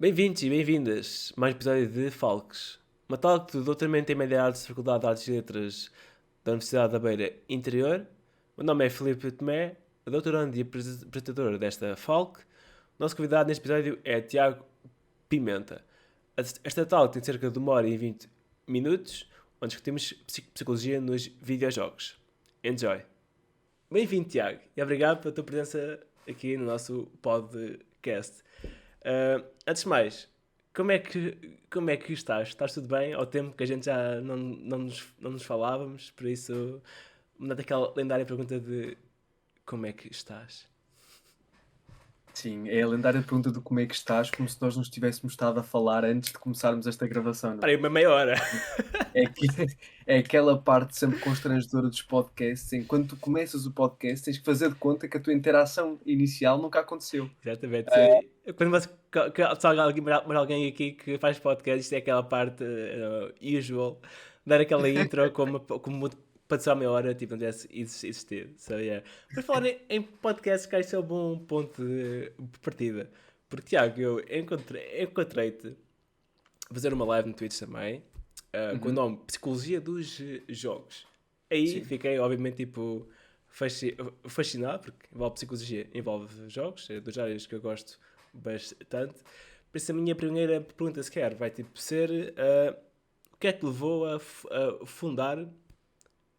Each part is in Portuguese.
Bem-vindos e bem-vindas a mais um episódio de Falques, uma talk do doutoramento em Média Artes, Faculdade de Artes e Letras da Universidade da Beira Interior. O meu nome é Filipe Tomé, doutorando e apresentador desta Falque. O nosso convidado neste episódio é Tiago Pimenta. Esta talk tem cerca de 1 hora e 20 minutos, onde discutimos psicologia nos videojogos. Enjoy! Bem-vindo, Tiago, e obrigado pela tua presença aqui no nosso podcast. Antes de mais, como é que estás? Estás tudo bem? Ao tempo que a gente já não nos falávamos, por isso, manda aquela lendária pergunta de como é que estás? Sim, é a lendária pergunta do como é que estás, como se nós nos tivéssemos estado a falar antes de começarmos esta gravação, não Parei uma meia hora. é? É aquela parte sempre constrangedora dos podcasts, em quando tu começas o podcast tens que fazer de conta que a tua interação inicial nunca aconteceu. Exatamente. Quando se há alguém aqui que faz podcast, isto é aquela parte usual, dar aquela intro como para ser a meia hora, tipo, não tivesse existido. So, yeah. Por falar em podcast, que isso é um bom ponto de partida. Porque, Tiago, eu encontrei-te a fazer uma live no Twitch também, com o Uhum, nome Psicologia dos Jogos. Aí sim. fiquei, obviamente, tipo, fascinado, porque envolve psicologia, envolve jogos, é dos áreas que eu gosto bastante. Por isso a minha primeira pergunta sequer vai tipo ser o que é que levou a fundar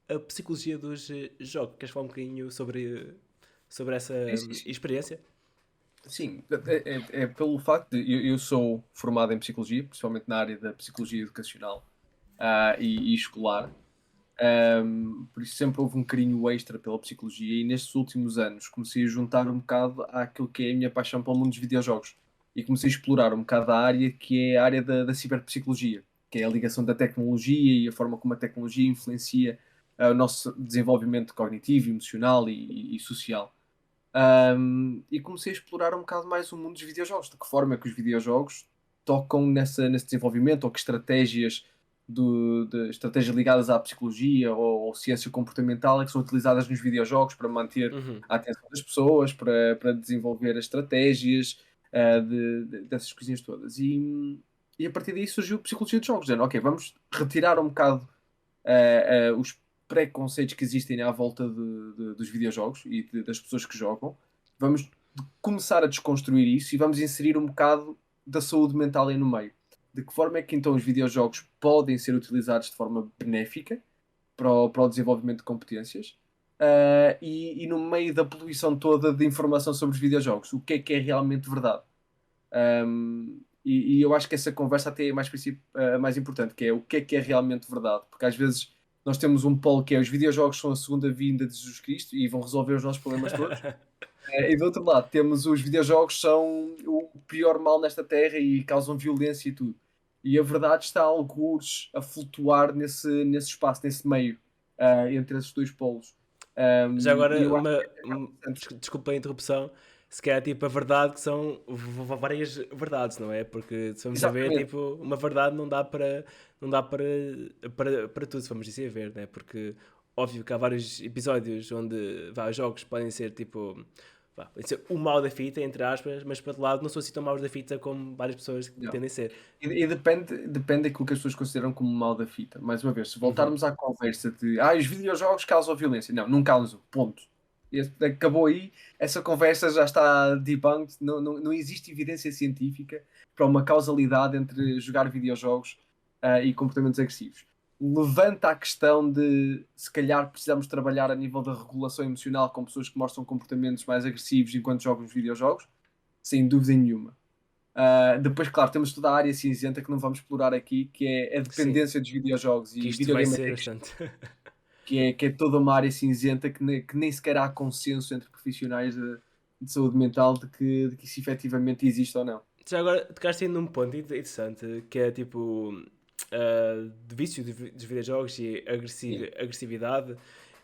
a psicologia dos jogos? Queres falar um bocadinho sobre essa Sim, sim, sim. experiência? Sim, é pelo facto de eu sou formado em psicologia, principalmente na área da psicologia educacional e escolar. Por isso sempre houve um carinho extra pela psicologia e nestes últimos anos comecei a juntar um bocado àquilo que é a minha paixão pelo mundo dos videojogos e comecei a explorar um bocado a área que é a área da ciberpsicologia, que é a ligação da tecnologia e a forma como a tecnologia influencia o nosso desenvolvimento cognitivo, emocional e social. E comecei a explorar um bocado mais o mundo dos videojogos, de que forma é que os videojogos tocam nesse desenvolvimento, ou que estratégias, estratégias ligadas à psicologia ou ciência comportamental é que são utilizadas nos videojogos para manter Uhum. a atenção das pessoas, para desenvolver as estratégias, dessas coisinhas todas. E a partir daí surgiu a psicologia de jogos, dizendo, ok, vamos retirar um bocado os preconceitos que existem à volta dos videojogos e das pessoas que jogam. Vamos começar a desconstruir isso e vamos inserir um bocado da saúde mental aí no meio. De que forma é que então os videojogos podem ser utilizados de forma benéfica para o desenvolvimento de competências? E no meio da poluição toda de informação sobre os videojogos, o que é realmente verdade? E eu acho que essa conversa até é mais importante, que é o que é realmente verdade, porque às vezes nós temos um polo que é os videojogos são a segunda vinda de Jesus Cristo e vão resolver os nossos problemas todos, e do outro lado temos os videojogos são o pior mal nesta terra e causam violência e tudo. E a verdade está algures a flutuar nesse espaço, nesse meio, entre esses dois polos. Já E agora, eu acho que é interessante. desculpa a interrupção, se calhar tipo a verdade que são várias verdades, não é? Porque se vamos a ver, Exatamente. tipo, uma verdade não dá para tudo, se vamos assim a ver, né? Porque óbvio que há vários episódios onde vários jogos podem ser tipo, podem ser o mal da fita, entre aspas, mas para outro lado não são assim tão maus da fita como várias pessoas Não. tendem a ser. E depende daquilo que as pessoas consideram como mal da fita. Mais uma vez, se Uhum. voltarmos à conversa de os videojogos causam violência. Não, não causam. Ponto. Acabou aí. Essa conversa já está debunked. Não existe evidência científica para uma causalidade entre jogar videojogos e comportamentos agressivos. Levanta a questão de se calhar precisamos trabalhar a nível da regulação emocional com pessoas que mostram comportamentos mais agressivos enquanto jogam os videojogos, sem dúvida nenhuma. Depois, claro, temos toda a área cinzenta que não vamos explorar aqui, que é a Sim, dependência dos videojogos que e isto vai videogame ser addiction, bastante. que é toda uma área cinzenta que nem sequer há consenso entre profissionais de saúde mental de que isso efetivamente existe ou não. Já agora tocaste aí num ponto interessante que é tipo de vício dos videojogos e Sim. agressividade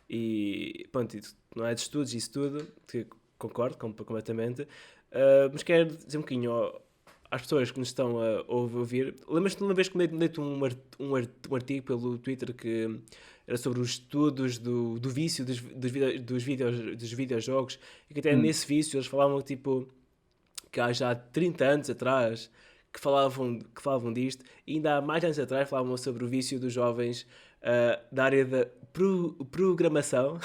e pronto, não é de estudos e isso tudo, que concordo completamente, mas quero dizer um bocadinho às pessoas que nos estão a ouvir. Lembras-te de uma vez que dei-te um artigo pelo Twitter que era sobre os estudos do vício dos videojogos e que até Hum, nesse vício eles falavam tipo que há já 30 anos atrás que falavam disto, e ainda há mais anos atrás falavam sobre o vício dos jovens da área da programação.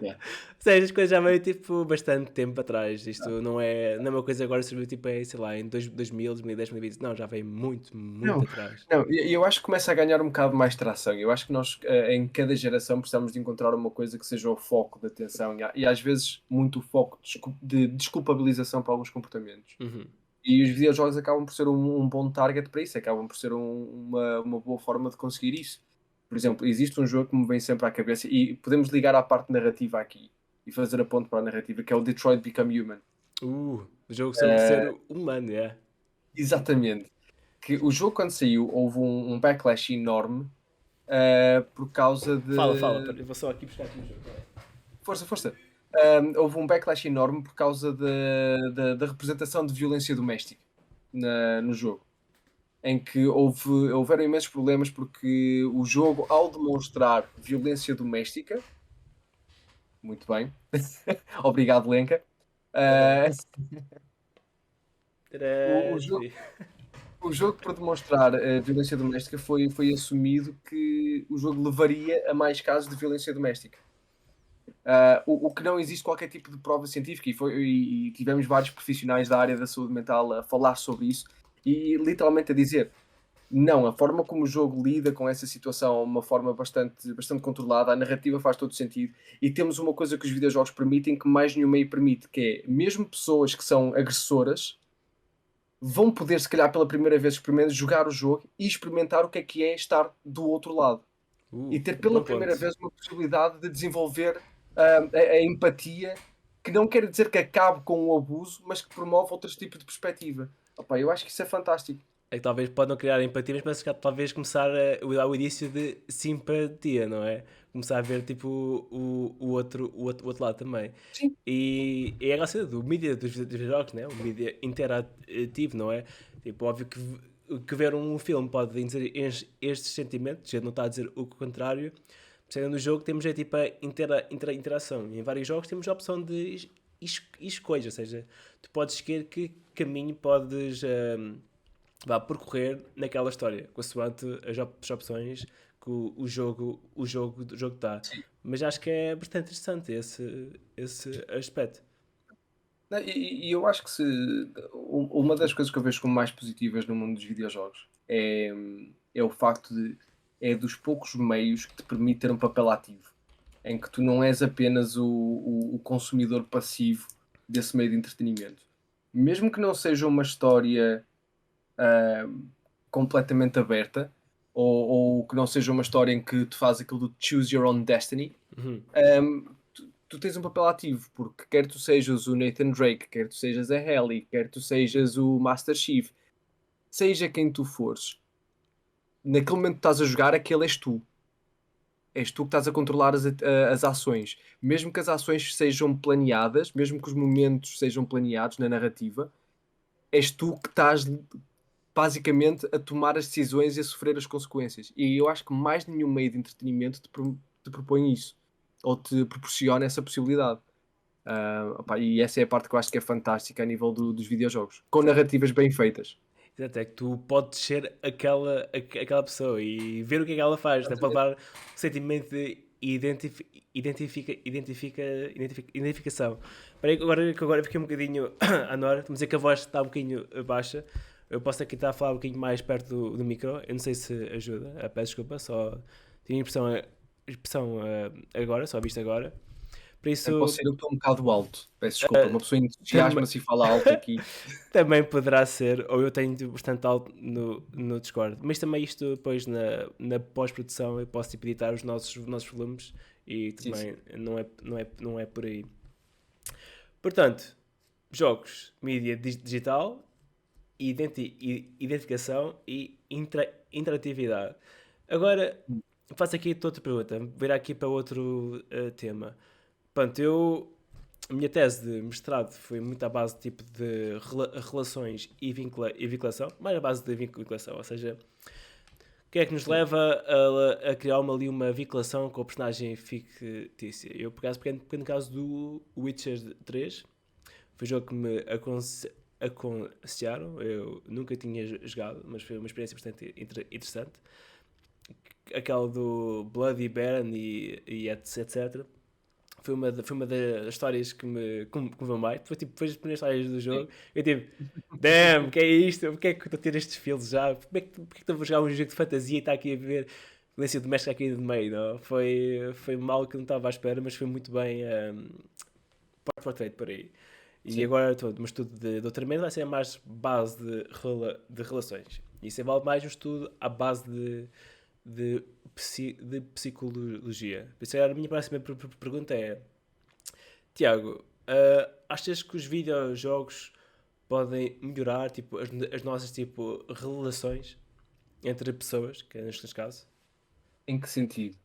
Yeah. Ou seja, as coisas já veio tipo bastante tempo atrás. Isto não é uma coisa agora surgiu tipo, sei lá, em 2000, 2010, 2020. Não, já veio muito, muito Não, atrás. não, eu acho que começa a ganhar um bocado mais tração. Eu acho que nós, em cada geração, precisamos de encontrar uma coisa que seja o foco da atenção e às vezes muito o foco de desculpabilização para alguns comportamentos. Uhum. E os videojogos acabam por ser um bom target para isso, acabam por ser uma boa forma de conseguir isso. Por exemplo, existe um jogo que me vem sempre à cabeça e podemos ligar à parte narrativa aqui e fazer a ponte para a narrativa, que é o Detroit Become Human. O jogo sobre ser humano, é. Exatamente. Que o jogo, quando saiu, houve um backlash enorme por causa Fala, de. eu vou só aqui buscar aqui o jogo. Força, força. Houve um backlash enorme por causa da representação de violência doméstica no jogo. Em que houveram imensos problemas porque o jogo, ao demonstrar violência doméstica, muito bem, obrigado, Lenka. O jogo, o jogo, por demonstrar violência doméstica, foi assumido que o jogo levaria a mais casos de violência doméstica. O que não existe qualquer tipo de prova científica e tivemos vários profissionais da área da saúde mental a falar sobre isso e literalmente a dizer não, a forma como o jogo lida com essa situação é uma forma bastante controlada, a narrativa faz todo sentido e temos uma coisa que os videojogos permitem que mais nenhum meio permite, que é mesmo pessoas que são agressoras vão poder, se calhar pela primeira vez, jogar o jogo e experimentar o que é estar do outro lado. E ter pela Bom primeira ponto. vez uma possibilidade de desenvolver a empatia, que não quer dizer que acabe com o abuso, mas que promove outros tipos de perspectiva. Opa, eu acho que isso é fantástico. É que talvez pode não criar empatia, mas talvez começar o início de simpatia, não é? Começar a ver tipo o outro lado também. Sim, E é a graça do mídia dos videojogos, né? O mídia interativo, não é? Tipo, óbvio que ver um filme pode dizer estes sentimentos, a gente não está a dizer o contrário. Sendo no jogo temos tipo a interação. E em vários jogos temos a opção de escolha, ou seja, tu podes escolher que caminho podes percorrer naquela história, consoante as opções que o jogo dá. sim. Mas acho que é bastante interessante esse aspecto. Não, e eu acho que uma das coisas que eu vejo como mais positivas no mundo dos videojogos é o facto de é dos poucos meios que te permite ter um papel ativo, em que tu não és apenas o consumidor passivo desse meio de entretenimento. Mesmo que não seja uma história completamente aberta, ou que não seja uma história em que tu fazes aquilo do choose your own destiny, Uhum. tu tens um papel ativo, porque quer tu sejas o Nathan Drake, quer tu sejas a Ellie, quer tu sejas o Master Chief, seja quem tu fores, naquele momento que estás a jogar, aquele és tu. És tu que estás a controlar as ações. Mesmo que as ações sejam planeadas, mesmo que os momentos sejam planeados na narrativa, és tu que estás basicamente a tomar as decisões e a sofrer as consequências. E eu acho que mais nenhum meio de entretenimento te propõe isso, ou te proporciona essa possibilidade. Opá, e essa é a parte que eu acho que é fantástica a nível dos videojogos, com narrativas bem feitas. Exato, é que tu podes ser aquela pessoa e ver o que é que ela faz, né? Pode Exatamente. dar um sentimento de identificação. Espera aí, que agora fiquei um bocadinho à Nora, vamos dizer que a voz está um bocadinho baixa. Eu posso aqui estar a falar um bocadinho mais perto do micro, eu não sei se ajuda. Peço desculpa, só tinha impressão agora, só visto agora. Por Posso isso, ser eu que estou um bocado alto. Peço desculpa. Uma pessoa também, entusiasma-se e fala alto aqui. também poderá ser, ou eu tenho bastante alto no Discord. Mas também isto depois na pós-produção eu posso tipo, editar os nossos volumes e Sim, sim. também não é por aí. Portanto, jogos, mídia digital, identificação e interatividade. Agora, faço aqui outra pergunta, virar aqui para outro tema. Pronto, a minha tese de mestrado foi muito à base tipo de relações e vinculação, mais à base de vinculação, ou seja, o que é que nos Sim. leva a criar ali uma vinculação com a personagem fictícia. Eu, por acaso, peguei no caso do Witcher 3, foi um jogo que me aconselharam. Eu nunca tinha jogado, mas foi uma experiência bastante interessante. Aquela do Bloody Baron e etc. Foi uma das histórias que me comoveu mais. Foi tipo, depois das primeiras histórias do Sim. jogo, eu tipo, damn, que é isto? Porquê é que eu estou a ter estes feels já? Porquê é que estou a jogar um jogo de fantasia e está aqui a ver violência doméstica aqui no meio? Não? Foi mal que eu não estava à espera, mas foi muito bem portrait por aí. E Sim. agora estou no estudo de doutoramento, vai ser mais base de relações. Isso vale mais um estudo à base de psicologia. Por isso, a minha próxima pergunta é: Tiago, achas que os videojogos podem melhorar tipo, as nossas tipo, relações entre pessoas, que é neste caso? Em que sentido?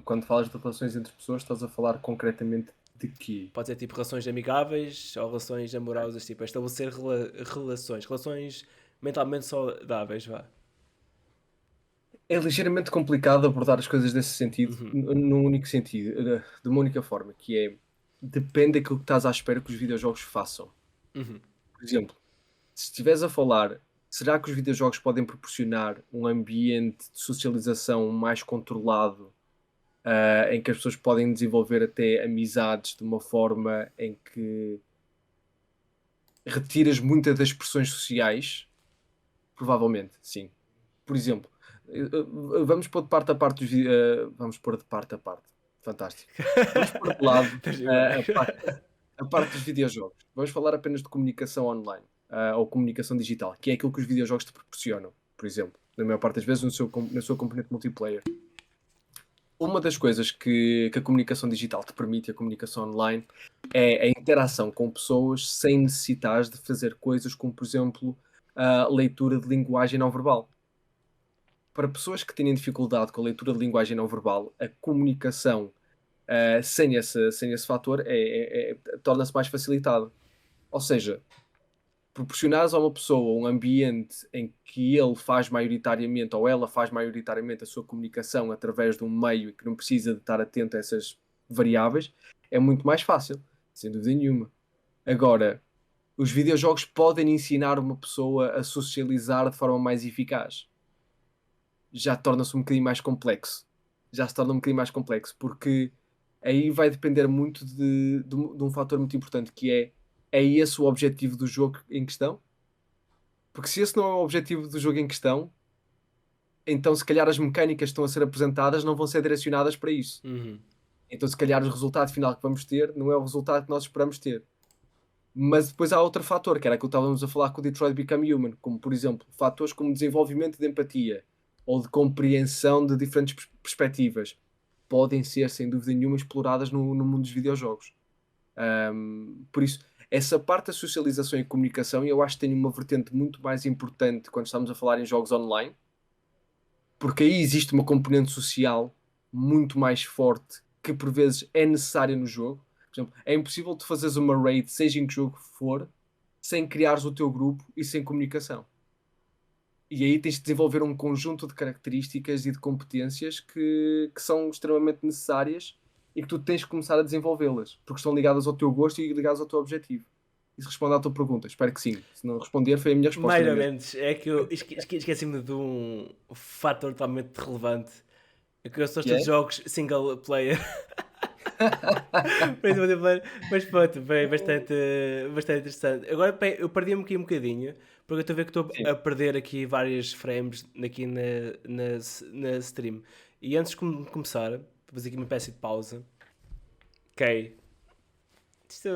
Quando falas de relações entre pessoas, estás a falar concretamente de quê? Pode ser tipo relações amigáveis ou relações amorosas, tipo, estabelecer relações mentalmente saudáveis, vá. É ligeiramente complicado abordar as coisas desse sentido, Uhum, num único sentido, de uma única forma, que é depende daquilo que estás à espera que os videojogos façam. uhum, Por exemplo, se estiveres a falar, será que os videojogos podem proporcionar um ambiente de socialização mais controlado, em que as pessoas podem desenvolver até amizades de uma forma em que retiras muitas das pressões sociais? Provavelmente, sim. Por exemplo, vamos pôr de parte a parte vamos pôr de parte a parte. Fantástico. Vamos pôr de lado Estás bem. a parte dos videojogos. Vamos falar apenas de comunicação online, ou comunicação digital, que é aquilo que os videojogos te proporcionam, por exemplo, na maior parte das vezes na sua componente multiplayer. Uma das coisas que a comunicação digital te permite, a comunicação online, é a interação com pessoas sem necessitar de fazer coisas como, por exemplo, a leitura de linguagem não verbal. Para pessoas que têm dificuldade com a leitura de linguagem não verbal, a comunicação sem esse fator torna-se mais facilitada. Ou seja, proporcionares a uma pessoa um ambiente em que ele faz maioritariamente ou ela faz maioritariamente a sua comunicação através de um meio que não precisa de estar atento a essas variáveis, é muito mais fácil, sem dúvida nenhuma. Agora, os videojogos podem ensinar uma pessoa a socializar de forma mais eficaz. Já torna-se um bocadinho mais complexo. Já se torna um bocadinho mais complexo, porque aí vai depender muito de um fator muito importante, que é esse o objetivo do jogo em questão? Porque se esse não é o objetivo do jogo em questão, então se calhar as mecânicas que estão a ser apresentadas não vão ser direcionadas para isso. Uhum. Então se calhar o resultado final que vamos ter não é o resultado que nós esperamos ter. Mas depois há outro fator, que era aquilo que estávamos a falar com o Detroit Become Human, como por exemplo, fatores como desenvolvimento de empatia ou de compreensão de diferentes perspectivas, podem ser, sem dúvida nenhuma, exploradas no mundo dos videojogos. Por isso, essa parte da socialização e comunicação, eu acho que tem uma vertente muito mais importante quando estamos a falar em jogos online, porque aí existe uma componente social muito mais forte que por vezes é necessária no jogo. Por exemplo, é impossível tu fazeres uma raid, seja em que jogo for, sem criares o teu grupo e sem comunicação. E aí tens de desenvolver um conjunto de características e de competências que são extremamente necessárias e que tu tens que começar a desenvolvê-las, porque estão ligadas ao teu gosto e ligadas ao teu objetivo. Isso responde à tua pergunta. Espero que sim. Se não responder, foi a minha resposta Mais na ou mesma. menos. É que eu esqueci-me de um fator totalmente relevante. É que eu sou Que todos é? jogos single player. Mas multiplayer. Mas pronto, foi bastante interessante. Agora eu perdi-me aqui um bocadinho, porque eu estou a ver que estou Sim. a perder aqui vários frames aqui na stream. E antes de começar, vou fazer aqui uma espécie de pausa. Ok. Isto,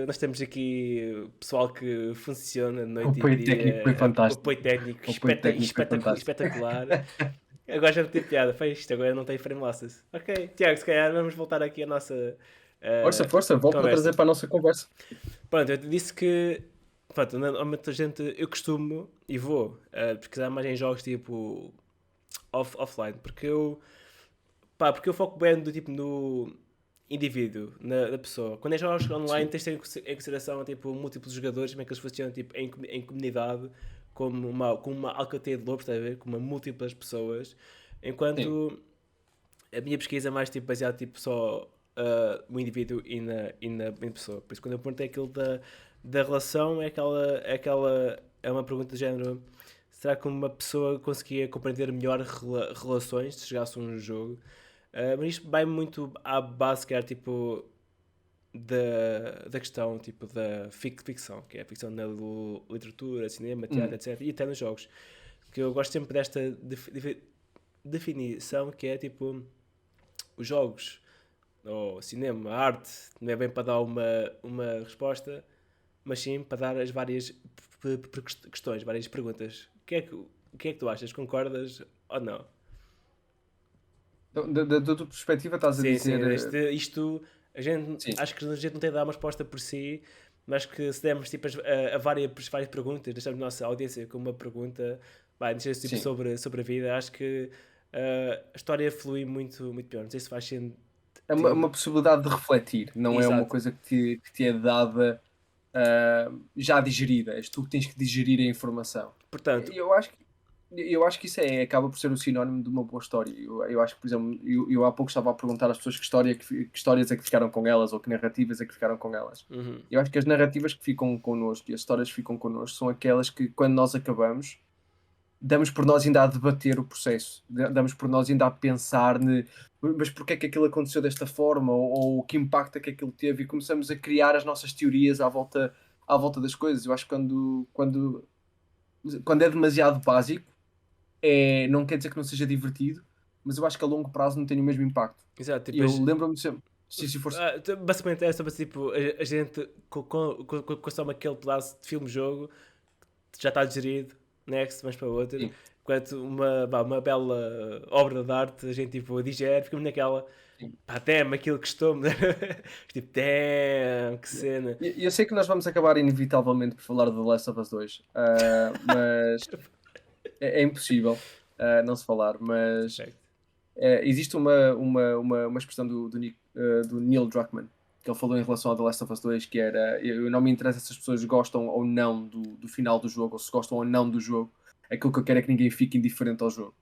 nós temos aqui pessoal que funciona O noite e apoio técnico foi dia, fantástico. apoio técnico O apoio técnico foi fantástico. espetacular. Agora já me tem piada, foi isto, agora não tem frame losses. Ok, Tiago, se calhar vamos voltar aqui à nossa Força, eh, força, volta a conversa. trazer para a nossa conversa. Pronto, eu disse que pronto, normalmente a gente, eu costumo e vou pesquisar mais em jogos tipo offline, porque eu foco bem do tipo no indivíduo, na pessoa. Quando é jogos online Sim, tens de ter em consideração tipo, múltiplos jogadores, como é que eles funcionam tipo, em comunidade, como uma alcateia de lobos, estás a ver? Com uma múltiplas pessoas. sim, Enquanto a minha pesquisa é mais tipo, baseada tipo, só o indivíduo e na pessoa. Por isso, quando eu perguntei aquilo da relação, é uma pergunta do género: será que uma pessoa conseguia compreender melhor relações se chegasse a um jogo? Mas isto vai muito à base que é tipo da questão tipo da ficção, que é a ficção na literatura, cinema, teatro, etc. E até nos jogos. Que eu gosto sempre desta definição que é tipo os jogos ou cinema, a arte, não é bem para dar uma resposta, mas sim para dar as várias questões, várias perguntas. O que é que tu achas? Concordas ou não? Então, da tua perspectiva, estás a Sim, sim. dizer. Isto Sim, acho que a gente não tem de dar uma resposta por si, mas que se dermos tipo, a várias perguntas, deixamos a nossa audiência com uma pergunta, vai, tipo, sim. sobre a vida, acho que a história flui muito pior. Não sei se faz É uma sentido. possibilidade de refletir, não é uma Exato. coisa que te é dada já digerida. És tu que tens que digerir a informação. Portanto, Eu acho que isso acaba por ser o sinónimo de uma boa história. Eu acho que, por exemplo, eu há pouco estava a perguntar às pessoas que histórias é que ficaram com elas ou que narrativas é que ficaram com elas. uhum, Eu acho que as narrativas que ficam connosco e as histórias que ficam connosco são aquelas que, quando nós acabamos, damos por nós ainda a debater o processo, damos por nós ainda a pensar mas porque é que aquilo aconteceu desta forma, ou que impacto é que aquilo teve, e começamos a criar as nossas teorias à volta das coisas. Eu acho que quando é demasiado básico, não quer dizer que não seja divertido, mas eu acho que a longo prazo não tem o mesmo impacto. exato. Eu Depois, lembro-me sempre, se fosse. basicamente é sobre tipo, a gente consome aquele pedaço de filme-jogo, já está digerido, next, vamos para outro. Sim, Enquanto uma bela obra de arte, a gente tipo, digere, ficamos naquela. sim. Pá, damn, aquilo custou-me. Tipo, damn, que cena. Eu sei que nós vamos acabar inevitavelmente por falar de The Last of Us 2, mas é impossível não se falar, mas Perfeito. existe uma expressão do Neil Druckmann que ele falou em relação ao The Last of Us 2 que era: eu não me interessa se as pessoas gostam ou não do final do jogo, ou se gostam ou não do jogo, aquilo que eu quero é que ninguém fique indiferente ao jogo.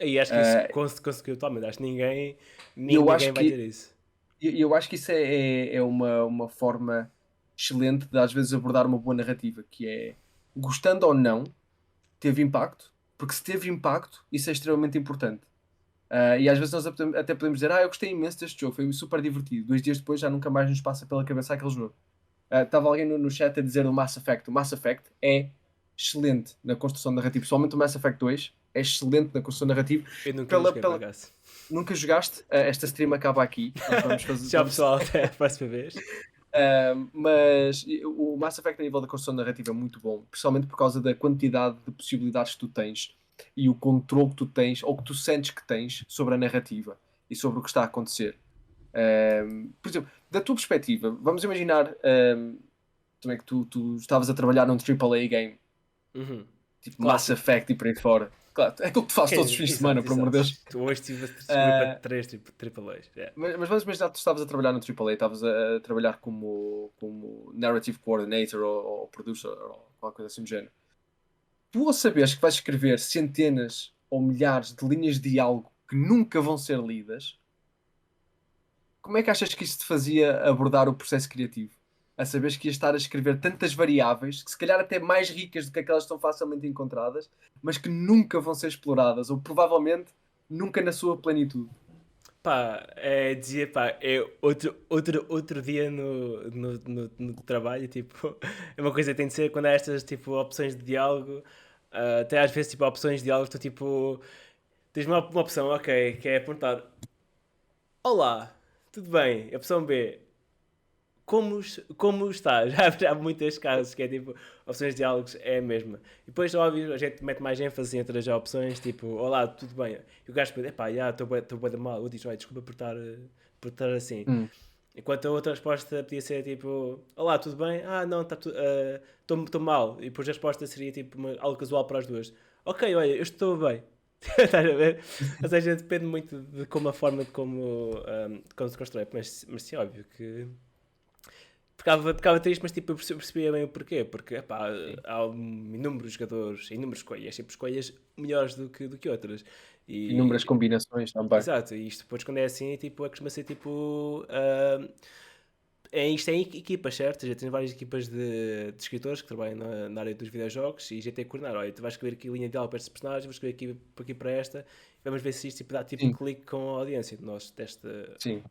E acho que isso Uh, conseguiu totalmente. Acho que ninguém, E eu ninguém acho vai ter que isso. eu acho que isso é uma forma excelente de às vezes abordar uma boa narrativa, que é, gostando ou não, teve impacto, porque se teve impacto, isso é extremamente importante. E às vezes nós até podemos dizer: eu gostei imenso deste jogo, foi super divertido. 2 dias depois já nunca mais nos passa pela cabeça aquele jogo. Estava alguém no chat a dizer o Mass Effect. O Mass Effect é excelente na construção narrativa, principalmente o Mass Effect 2 é excelente na construção narrativa. Eu nunca Pela, joguei por pela... acaso. Nunca jogaste? Esta stream acaba aqui. Nós vamos fazer. Tchau pessoal, até a próxima vez. Mas o Mass Effect a nível da construção narrativa é muito bom, principalmente por causa da quantidade de possibilidades que tu tens e o controle que tu tens ou que tu sentes que tens sobre a narrativa e sobre o que está a acontecer. Por exemplo, da tua perspectiva, vamos imaginar também que tu estavas a trabalhar num AAA game, Uhum. tipo Mass Clássico. Effect e por aí fora. Claro, é aquilo que tu fazes todos os fins de semana, Exato, por amor exato. de Deus. Tu hoje estive para Ah, 3 triple A's. Yeah. mas vamos imaginar que tu estavas a trabalhar no AAA, estavas a trabalhar como Narrative Coordinator ou Producer ou qualquer coisa assim do género. Tu, ao saberes que vais escrever centenas ou milhares de linhas de diálogo que nunca vão ser lidas, como é que achas que isso te fazia abordar o processo criativo? A saberes que ias estar a escrever tantas variáveis, que se calhar até mais ricas do que aquelas que estão facilmente encontradas, mas que nunca vão ser exploradas, ou provavelmente nunca na sua plenitude. Pá, dizia, pá, é outro dia no trabalho, tipo, é uma coisa que tem de ser quando há estas, tipo, opções de diálogo, até às vezes, tipo, opções de diálogo, tu, tipo, tens uma opção, ok, que é apontar, olá, tudo bem, a opção B, como está? Já há muitos casos que é tipo, opções de diálogos é a mesma. E depois, óbvio, a gente mete mais ênfase entre as opções, tipo, olá, tudo bem. E o gajo pede, epá, já, estou bem da mal. Eu digo, desculpa por estar assim. Hum. Enquanto a outra resposta podia ser tipo, olá, tudo bem? Ah, não, estou mal. E depois a resposta seria tipo algo casual para as duas. Ok, olha, eu estou bem. Estás a ver? Ou seja, depende muito de como a forma de como se constrói. Mas sim, óbvio que ficava triste, mas tipo, eu percebia bem o porquê. Porque epá, Sim. há inúmeros jogadores, inúmeras escolhas, tipo escolhas melhores do que outras. Inúmeras E, combinações também. exato, e isto depois quando é assim, tipo, é costuma ser tipo. Isto é em equipas, certo? Já tens várias equipas de escritores que trabalham na área dos videojogos e já tem que coordenar. Olha, tu vais escrever aqui a linha ideal para estes personagens, vou escrever aqui para esta. Vamos ver se isto tipo, dá tipo Sim, clique com a audiência de nós sim.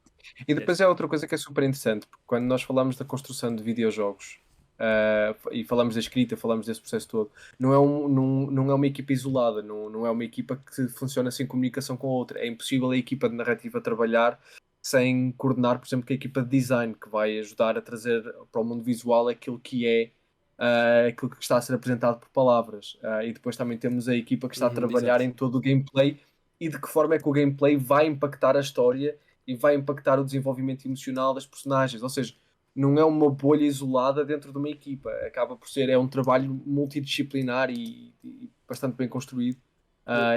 E depois deste. é outra coisa que é super interessante, porque quando nós falamos da construção de videojogos, e falamos da escrita, falamos desse processo todo, não é uma equipa isolada, não é uma equipa que funciona sem comunicação com a outra. É impossível a equipa de narrativa trabalhar sem coordenar, por exemplo, com a equipa de design, que vai ajudar a trazer para o mundo visual aquilo que é aquilo que está a ser apresentado por palavras. E depois também temos a equipa que está a Uhum, trabalhar exato. em todo o gameplay e de que forma é que o gameplay vai impactar a história e vai impactar o desenvolvimento emocional das personagens. Ou seja, não é uma bolha isolada dentro de uma equipa. Acaba por ser, é um trabalho multidisciplinar e bastante bem construído,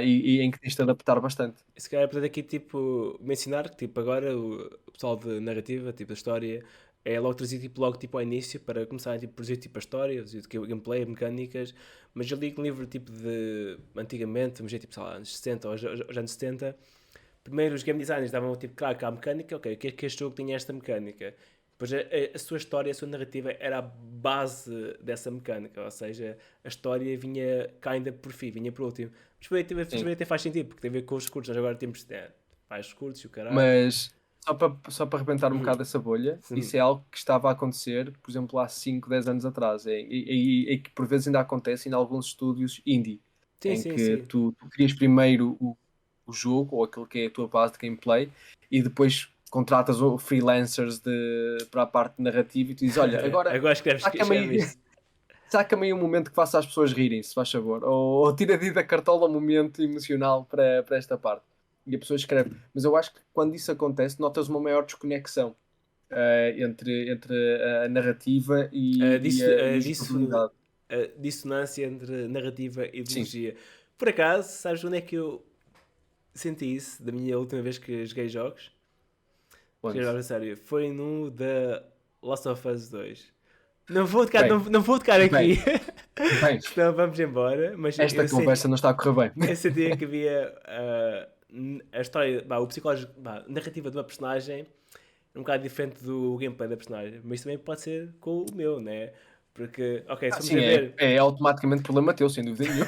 e em que tens de adaptar bastante. Se calhar é poder aqui tipo mencionar que tipo agora o pessoal de narrativa, tipo da história, é logo trazido tipo, logo tipo ao início para começar a tipo, produzir tipo a história, o gameplay, mecânicas, mas eu li um livro tipo de antigamente, vamos dizer tipo, sei lá, anos 60 ou os anos 70. Primeiro os game designers davam tipo, claro, que há mecânica, ok, que este jogo tinha esta mecânica. Depois a sua história, a sua narrativa era a base dessa mecânica, ou seja, a história vinha cá ainda por fim, vinha por último. Mas Sim. até faz sentido, porque tem a ver com os recursos. Nós agora temos mais recursos e o caralho. Mas só para arrebentar um Uhum. bocado essa bolha, Sim, isso é algo que estava a acontecer, por exemplo, há 5 10 anos atrás. E que por vezes ainda acontece em alguns estúdios indie, sim, em sim. que Sim. tu crias primeiro o jogo, ou aquilo que é a tua base de gameplay, e depois contratas freelancers para a parte narrativa e tu dizes, olha, agora Agora escreves, saca-me escreve aí, isto. saca-me aí um momento que faça as pessoas rirem, se faz favor. Ou tira de da cartola um momento emocional para esta parte. E a pessoa escreve. Mas eu acho que quando isso acontece, notas uma maior desconexão entre a narrativa e a jogabilidade. A dissonância entre narrativa e Sim, ideologia. Por acaso, sabes onde é que eu senti isso da minha última vez que joguei jogos? Joguei onde? jogos a sério. Foi no The Last of Us 2. Não vou tocar, Bem, não vou tocar aqui, bem, bem. senão vamos embora. Mas Esta conversa não está a correr bem. eu sentia que havia a história, o psicológico, a narrativa de uma personagem um bocado diferente do gameplay da personagem. Mas também pode ser com o meu, né? Porque, ok, se Ah, formos sim, a ver, é automaticamente problema teu, sem dúvida nenhuma.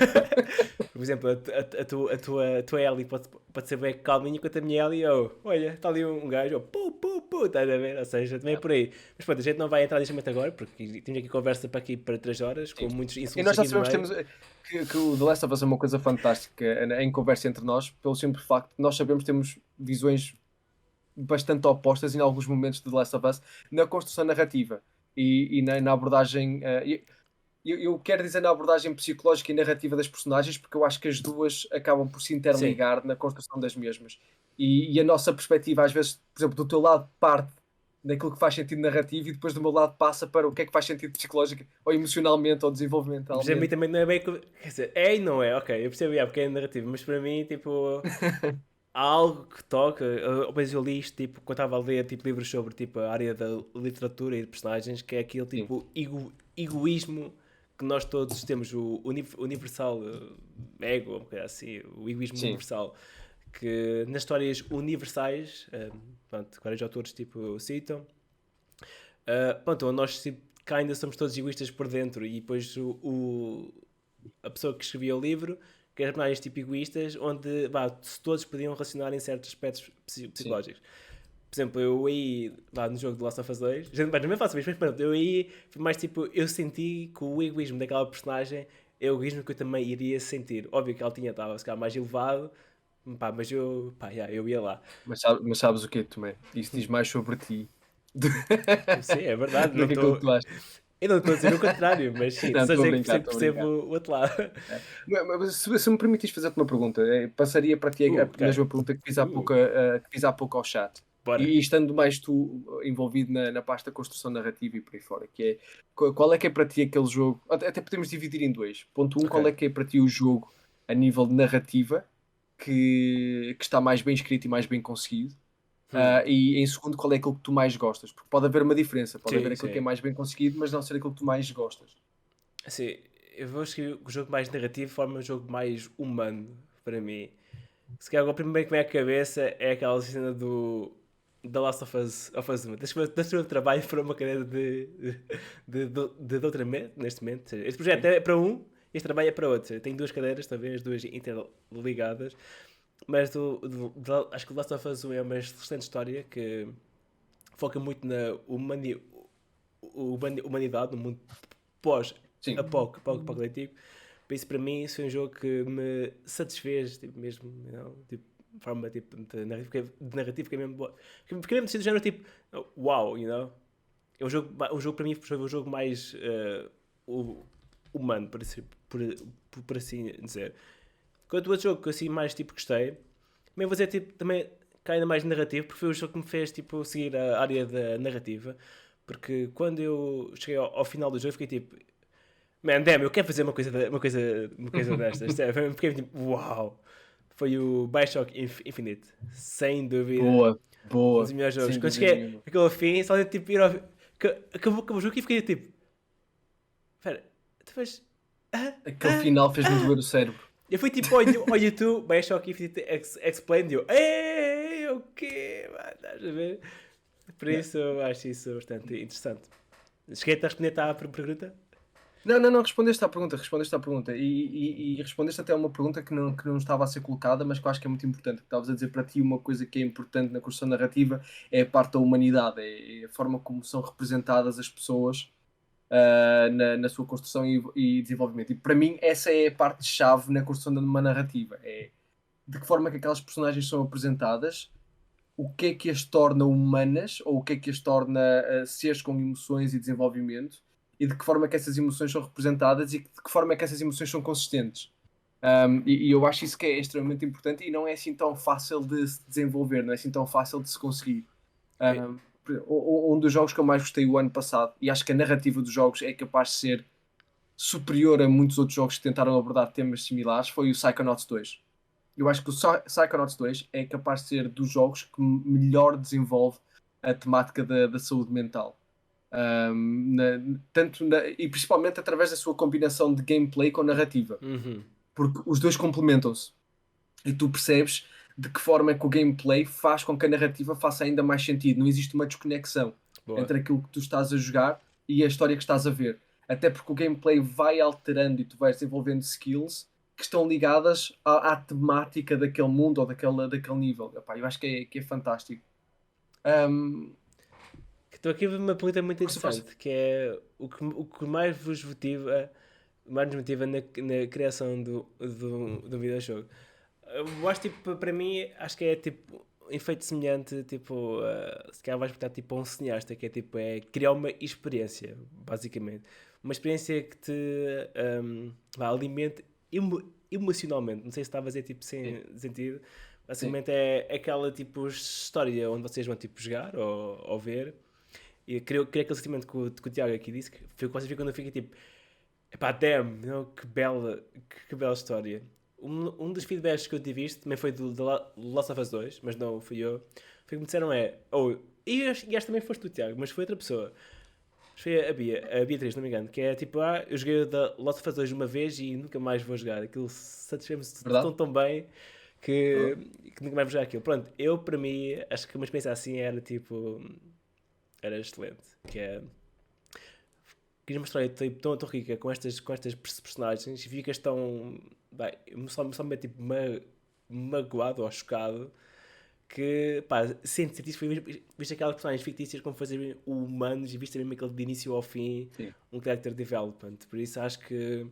por exemplo, a tua Ellie pode ser bem calminha, enquanto a minha Ellie, oh, olha, está ali um gajo, oh, pu, estás a ver? Ou seja, também é por aí. Mas pronto, a gente não vai entrar nisto agora, porque temos aqui conversa para aqui para 3 horas, com Sim. muitos E insultos nós já aqui no sabemos que, meio. que o The Last of Us é uma coisa fantástica em conversa entre nós, pelo simples facto de nós sabemos que temos visões bastante opostas em alguns momentos de The Last of Us na construção narrativa e na abordagem. Eu quero dizer na abordagem psicológica e narrativa das personagens, porque eu acho que as duas acabam por se Sim, interligar na construção das mesmas. E a nossa perspectiva, às vezes, por exemplo, do teu lado parte daquilo que faz sentido narrativo e depois do meu lado passa para o que é que faz sentido psicológico ou emocionalmente ou mas a mim desenvolvimentalmente. também não é bem. Quer dizer, é e não é, ok, eu percebo, porque é narrativo, mas para mim, tipo, há algo que toca. Depois eu li isto, tipo, quando estava a ler tipo, livros sobre tipo, a área da literatura e de personagens, que é aquele Sim, tipo egoísmo que nós todos temos, o universal ego, uma coisa assim, o egoísmo sim, universal, que nas histórias universais, pronto, vários autores tipo, citam, pronto, onde nós tipo, cá ainda somos todos egoístas por dentro e depois a pessoa que escrevia o livro que eram personagens tipo egoístas onde todos podiam relacionar em certos aspectos sim. psicológicos. Por exemplo, eu aí, no jogo de Last of Us 2, não é fácil, mas pronto, eu aí foi mais tipo, eu senti que o egoísmo daquela personagem é o egoísmo que eu também iria sentir. Óbvio que ela estava se calhar mais elevado, mas eu, eu ia lá. Mas sabes o que é, Tomé? Isso diz mais sobre ti do, Sim, é verdade, do que aquilo que tu achas. eu não estou a dizer o contrário, mas sim, Não, só estou a dizer que brincar, percebo, estou a brincar. o outro lado. É. Mas se me permitires fazer-te uma pergunta, passaria para ti a Ok. mesma pergunta que fiz há pouco, que fiz há pouco ao chat. Bora. E estando mais tu envolvido na parte da construção narrativa e por aí fora, que é qual é que é para ti aquele jogo? Até podemos dividir em dois. Ponto um, Ok. qual é que é para ti o jogo a nível de narrativa que está mais bem escrito e mais bem conseguido? Hum. E em segundo, qual é aquilo que tu mais gostas? Porque pode haver uma diferença, pode haver Sim, aquilo que é sim. mais bem conseguido, mas não ser aquilo que tu mais gostas. Assim, eu vou escrever o jogo mais narrativo forma um jogo mais humano para mim. Se calhar o primeiro que vem à cabeça é aquela cena do The Last of Us 1. Deixa o trabalho para uma cadeira de doutoramento neste momento. Este projeto Sim. é para um, este trabalho é para outro. Tenho duas cadeiras, talvez, duas interligadas. Mas acho que o The Last of Us 1 é uma excelente história que foca muito na humanidade, no mundo Sim. pós-apocalíptico. Por isso, para mim, isso foi um jogo que me satisfez, tipo, mesmo, tipo, de forma tipo, de narrativa que é mesmo boa. Que mesmo do género, tipo, uau, o jogo para mim foi o jogo mais humano, por assim dizer. Quanto ao outro jogo que eu assim mais tipo gostei, também vou dizer tipo, também cai ainda mais narrativo, porque foi o jogo que me fez tipo, seguir a área da narrativa. Porque quando eu cheguei ao final do jogo, fiquei tipo, man, damn, eu quero fazer uma coisa destas. Fiquei tipo, uau! Foi o Bioshock Infinite, sem dúvida, Boa, um dos boa, melhores jogos. sem Quando dúvida cheguei nenhuma. aquele fim, só tipo ir ao. Acabou o jogo e fiquei tipo, espera, tu fez. Ah, Aquele ah, final fez-me doer ah. o cérebro. Eu fui tipo ao YouTube, Bioshock Infinite Explained, e eu, ei, o quê? Mano, estás a ver? Por Yeah. isso eu acho isso bastante interessante. Cheguei-te a responder à pergunta? Não, respondeste à pergunta. E respondeste até a uma pergunta que não estava a ser colocada, mas que eu acho que é muito importante. Que estavas a dizer para ti uma coisa que é importante na construção narrativa é a parte da humanidade, é a forma como são representadas as pessoas na sua construção e desenvolvimento. E para mim essa é a parte-chave na construção de uma narrativa. É de que forma é que aquelas personagens são apresentadas, o que é que as torna humanas, ou o que é que as torna seres com emoções e desenvolvimento, e de que forma é que essas emoções são representadas e de que forma é que essas emoções são consistentes. E eu acho isso que é extremamente importante e não é assim tão fácil de se desenvolver, não é assim tão fácil de se conseguir. Um, um dos jogos que eu mais gostei o ano passado, e acho que a narrativa dos jogos é capaz de ser superior a muitos outros jogos que tentaram abordar temas similares, foi o Psychonauts 2. Eu acho que o Psychonauts 2 é capaz de ser dos jogos que melhor desenvolve a temática da saúde mental. E principalmente através da sua combinação de gameplay com narrativa. Uhum. Porque os dois complementam-se. E tu percebes de que forma é que o gameplay faz com que a narrativa faça ainda mais sentido. Não existe uma desconexão Boa. entre aquilo que tu estás a jogar e a história que estás a ver. Até porque o gameplay vai alterando e tu vais desenvolvendo skills que estão ligadas à temática daquele mundo ou daquele nível. Epá, eu acho que é fantástico. Um, Estou aqui a ver uma pergunta muito força, força. interessante, que é o que mais vos motiva, mais nos motiva na criação do videojogo. Eu acho, tipo, para mim, acho que é, tipo, um efeito semelhante, tipo, se calhar vais botar, tipo, a um cineasta, que é, tipo, é criar uma experiência, basicamente. Uma experiência que te alimente emocionalmente. Não sei se estava a dizer, tipo, Sim, sem sentido. sim. Basicamente é aquela, tipo, história onde vocês vão, tipo, jogar ou ver. E queria aquele sentimento que o Tiago aqui disse, que foi o que vocês ficam quando fica, tipo, epá, damn, que bela história. Um dos feedbacks que eu tive isto também foi do Last of Us 2, mas não fui eu. Foi que me disseram e este também foste tu, Tiago, mas foi outra pessoa. Foi a Beatriz, não me engano, que é tipo, eu joguei o The Last of Us 2 uma vez e nunca mais vou jogar. Aquilo satisfez-me Verdade? tão bem que, Verdade? que nunca mais vou jogar aquilo. Pronto, eu para mim, acho que uma experiência assim era tipo, era excelente. Que é, quis mostrar tipo, tão rica com estas personagens e ficas tão. Bem, só me tipo magoado ou chocado que pá, sente isso. Viste aquelas personagens fictícias como fazer humanos e viste mesmo aquele de início ao fim Sim. um character development. Por isso acho que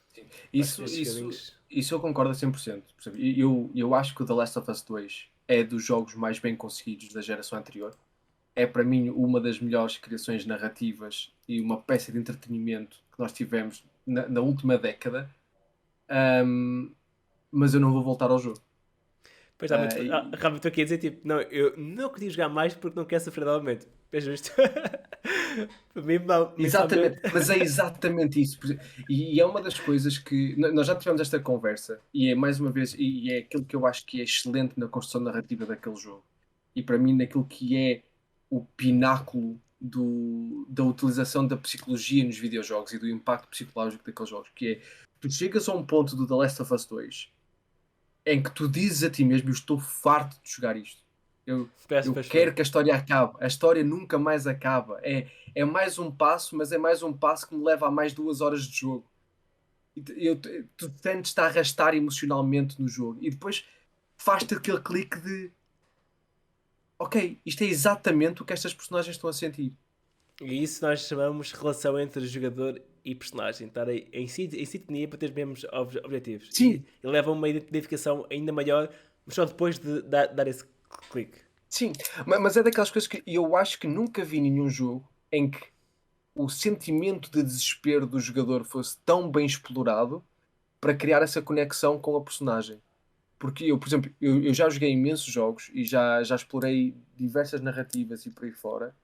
Sim. acho que Isso, estes isso, feelings. isso eu concordo a 100%. Percebe? Eu acho que o The Last of Us 2 é dos jogos mais bem conseguidos da geração anterior. É para mim uma das melhores criações narrativas e uma peça de entretenimento que nós tivemos na última década. Ahm, mas eu não vou voltar ao jogo. Pois Ah, e- realmente estou aqui a dizer tipo, não, eu não queria jogar mais porque não quero sofrer novamente. Veja isto. Para mim, mensalmente. Exatamente, mas é exatamente isso. E é uma das coisas que nós já tivemos esta conversa, e é mais uma vez, e é aquilo que eu acho que é excelente na construção narrativa daquele jogo. e para mim naquilo que é o pináculo da utilização da psicologia nos videojogos e do impacto psicológico daqueles jogos, que é, tu chegas a um ponto do The Last of Us 2 em que tu dizes a ti mesmo, eu estou farto de jogar isto. Eu quero que a história acabe. A história nunca mais acaba. É mais um passo, mas é mais um passo que me leva a mais 2 horas de jogo. Tu tentes-te a arrastar emocionalmente no jogo. E depois faz-te aquele clique de ok, isto é exatamente o que estas personagens estão a sentir. E isso nós chamamos de relação entre jogador e personagem. Estar em sintonia para ter os mesmos objetivos. E Sim, leva a uma identificação ainda maior, mas só depois de dar esse clique. sim. Mas é daquelas coisas que eu acho que nunca vi nenhum jogo em que o sentimento de desespero do jogador fosse tão bem explorado para criar essa conexão com a personagem. Porque eu, por exemplo, eu já joguei imensos jogos e já explorei diversas narrativas e por aí fora.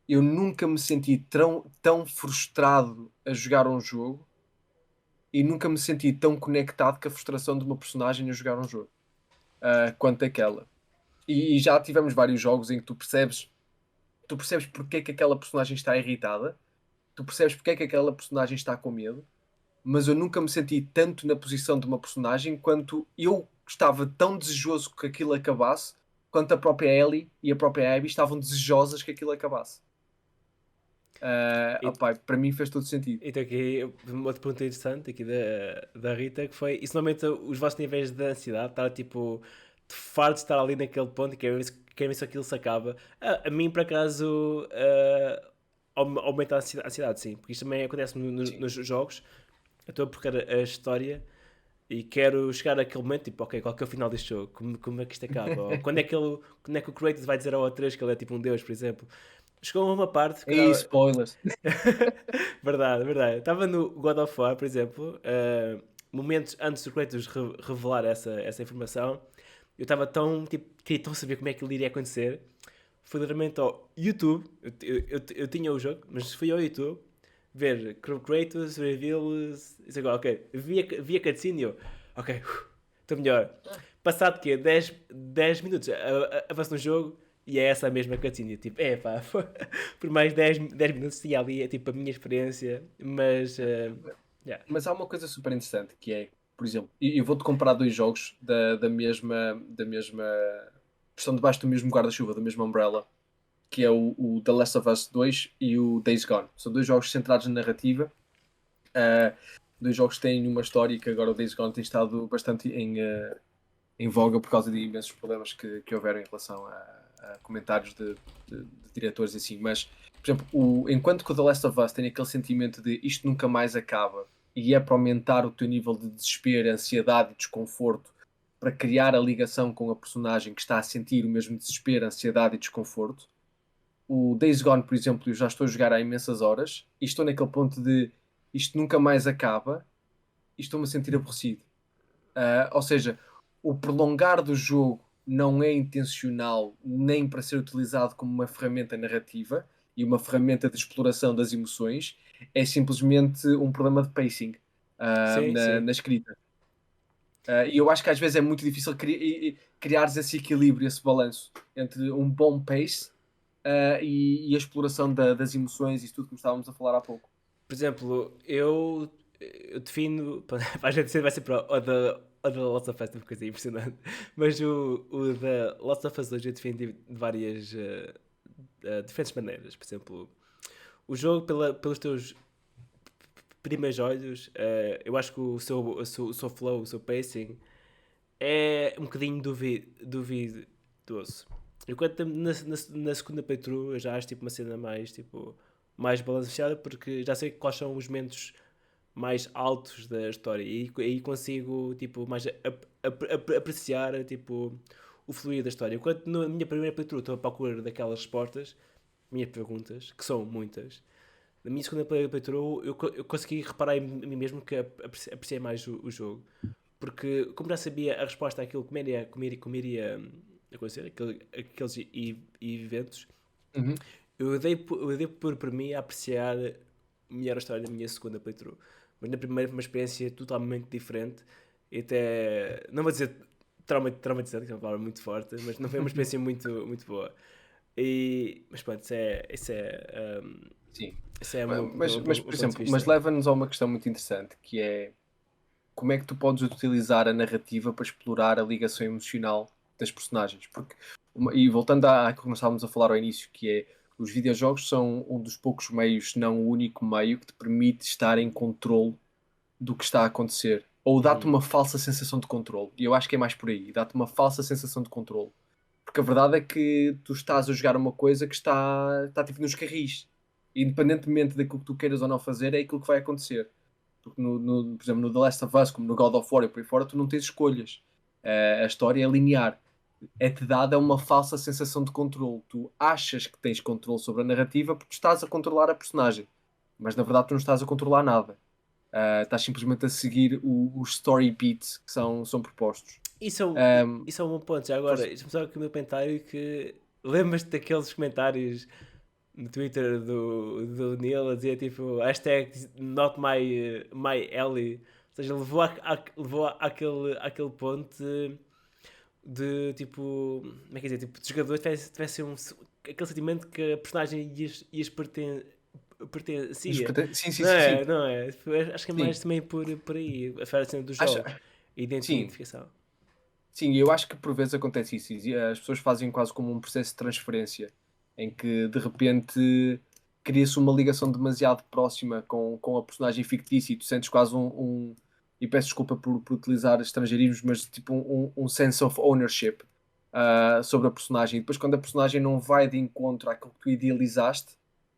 Eu nunca me senti tão frustrado a jogar um jogo e nunca me senti tão conectado com a frustração de uma personagem a jogar um jogo quanto aquela. E já tivemos vários jogos em que tu percebes porque é que aquela personagem está irritada, tu percebes porque é que aquela personagem está com medo, mas eu nunca me senti tanto na posição de uma personagem quanto eu estava tão desejoso que aquilo acabasse, quanto a própria Ellie e a própria Abby estavam desejosas que aquilo acabasse. E, Opá, para mim fez todo sentido. então aqui uma outra pergunta interessante aqui da Rita, que foi, isso normalmente os vossos níveis de ansiedade, estar tipo de farto de estar ali naquele ponto e querem ver se aquilo se acaba. A mim, por acaso, aumenta a ansiedade, sim, porque isto também acontece Sim. nos jogos. Eu estou a percorrer a história e quero chegar àquele momento, tipo, ok, qual que é o final deste jogo? Como é que isto acaba? Ou quando é que o Kratos vai dizer ao O3 que ele é tipo um deus, por exemplo? Chegou a uma parte que eu Ei, estava... spoilers. Verdade, verdade. Estava no God of War, por exemplo, momentos antes do Kratos revelar essa informação, eu estava tão, tipo, queria tão saber como é que ele iria acontecer. Fui literalmente ao YouTube, eu tinha o jogo, mas fui ao YouTube ver Kratos reveals, isso agora, ok, via cutscene e eu, ok, estou melhor. Passado que 10 minutos avanço no jogo e é essa a mesma cutscene. Tipo, é pá, por mais 10 minutos tinha ali tipo, a minha experiência, mas. Yeah. Mas há uma coisa super interessante que é, por exemplo, e eu vou-te comparar dois jogos da mesma. Estão debaixo do mesmo guarda-chuva, da mesma umbrella, que é o The Last of Us 2 e o Days Gone. São dois jogos centrados na narrativa, uh, dois jogos que têm uma história e que agora o Days Gone tem estado bastante em voga por causa de imensos problemas que houveram em relação a comentários de diretores e assim. Mas, por exemplo, enquanto que o The Last of Us tem aquele sentimento de isto nunca mais acaba e é para aumentar o teu nível de desespero, ansiedade e desconforto para criar a ligação com a personagem que está a sentir o mesmo desespero, ansiedade e desconforto. O Days Gone, por exemplo, eu já estou a jogar há imensas horas e estou naquele ponto de isto nunca mais acaba e estou-me a sentir aborrecido. Ou seja, o prolongar do jogo não é intencional nem para ser utilizado como uma ferramenta narrativa e uma ferramenta de exploração das emoções, é simplesmente um problema de pacing Sim, sim. na escrita. E eu acho que às vezes é muito difícil criares esse equilíbrio, esse balanço entre um bom pace e a exploração das emoções e isso tudo que estávamos a falar há pouco. Por exemplo, eu defino. A gente vai ser para o The Last of Us, uma coisa impressionante. Mas o The Last of Us 2 eu defino de várias diferentes maneiras. Por exemplo, o jogo, pelos teus primeiros olhos, eu acho que o seu flow, o seu pacing é um bocadinho duvidoso. Enquanto na segunda playthrough eu já acho tipo, uma cena mais, tipo, mais balanceada porque já sei quais são os momentos mais altos da história e aí consigo tipo, mais apreciar tipo, o fluir da história. Enquanto na minha primeira playthrough estou a procurar daquelas respostas, minhas perguntas, que são muitas, na minha segunda playthrough eu consegui reparar em mim mesmo que apreciei mais o jogo. Porque, como já sabia a resposta àquilo como iria acontecer, aqueles eventos, Uhum. eu dei por mim a apreciar melhor a história da minha segunda playthrough. Mas na primeira foi uma experiência totalmente diferente. E até, não vou dizer traumatizante, que é uma palavra muito forte, mas não foi uma experiência muito boa. Mas pronto, Sim. isso é o meu, Mas, por ponto de exemplo, mas vista. leva-nos a uma questão muito interessante, que é como é que tu podes utilizar a narrativa para explorar a ligação emocional das personagens? Porque, e voltando à que começávamos a falar ao início, que é os videojogos são um dos poucos meios, se não o único meio, que te permite estar em controle do que está a acontecer. Ou dá-te Uhum. uma falsa sensação de controle. E eu acho que é mais por aí. Dá-te uma falsa sensação de controle. Porque a verdade é que tu estás a jogar uma coisa que está tipo nos carris. Independentemente daquilo que tu queiras ou não fazer, é aquilo que vai acontecer. Porque, por exemplo, no The Last of Us, como no God of War e por aí fora, tu não tens escolhas. A história é linear. É-te dada uma falsa sensação de controle. Tu achas que tens controle sobre a narrativa porque estás a controlar a personagem. Mas na verdade tu não estás a controlar nada. Estás simplesmente a seguir os story beats que são propostos. Isso é, Um, isso é um bom ponto. Já agora, força. deixa-me só aqui o meu comentário que lembras-te daqueles comentários no Twitter do Neil a dizer tipo hashtag not my Ellie. Ou seja, levou àquele ponto de tipo. Como é que é dizer? Tipo, de jogador tivesse aquele sentimento que a personagem ias pertencia. Sim, sim, Não sim, é? sim. Não é? Acho que é mais Sim. também por aí, a cena dos Acho, jogos. A sim, identificação. sim, eu acho que por vezes acontece isso. E as pessoas fazem quase como um processo de transferência, em que de repente cria-se uma ligação demasiado próxima com a personagem fictícia e tu sentes quase e peço desculpa por utilizar estrangeirismos, mas tipo um sense of ownership sobre a personagem. E depois, quando a personagem não vai de encontro àquilo que tu idealizaste,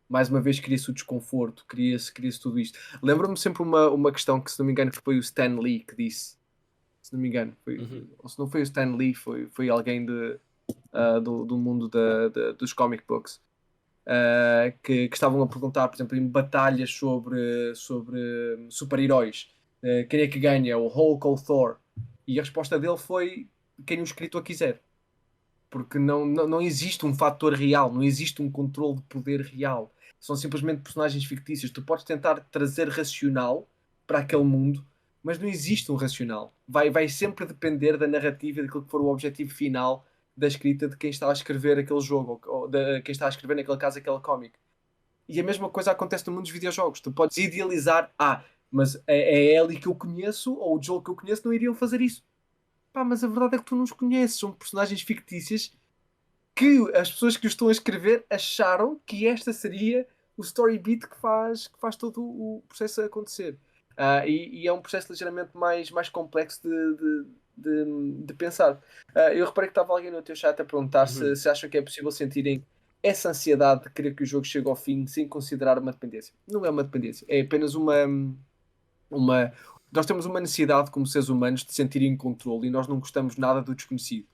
mais uma vez cria-se o desconforto, cria-se tudo isto. Lembro-me sempre uma questão que, se não me engano, foi o Stan Lee que disse, se não me engano, Uhum. ou se não foi o Stan Lee, foi alguém do mundo dos comic books, que estavam a perguntar, por exemplo, em batalhas sobre super-heróis, quem é que ganha, o Hulk ou o Thor? E a resposta dele foi quem o escritor quiser. Porque não existe um fator real, não existe um controle de poder real. São simplesmente personagens fictícios. Tu podes tentar trazer racional para aquele mundo, mas não existe um racional. Vai sempre depender da narrativa e daquilo que for o objetivo final da escrita de quem está a escrever aquele jogo, ou de quem está a escrever, naquele caso, aquele cómic. E a mesma coisa acontece no mundo dos videojogos. Tu podes idealizar, mas é a Ellie que eu conheço, ou o Joel que eu conheço, não iriam fazer isso. Pá, mas a verdade é que tu não os conheces, são personagens fictícias que as pessoas que o estão a escrever acharam que esta seria o story beat que faz todo o processo acontecer. E é um processo ligeiramente mais complexo de pensar. Eu reparei que estava alguém no teu chat a perguntar se, Uhum. se acham que é possível sentirem essa ansiedade de querer que o jogo chegue ao fim sem considerar uma dependência. Não é uma dependência, é apenas uma. Nós temos uma necessidade, como seres humanos, de sentir em controle e nós não gostamos nada do desconhecido.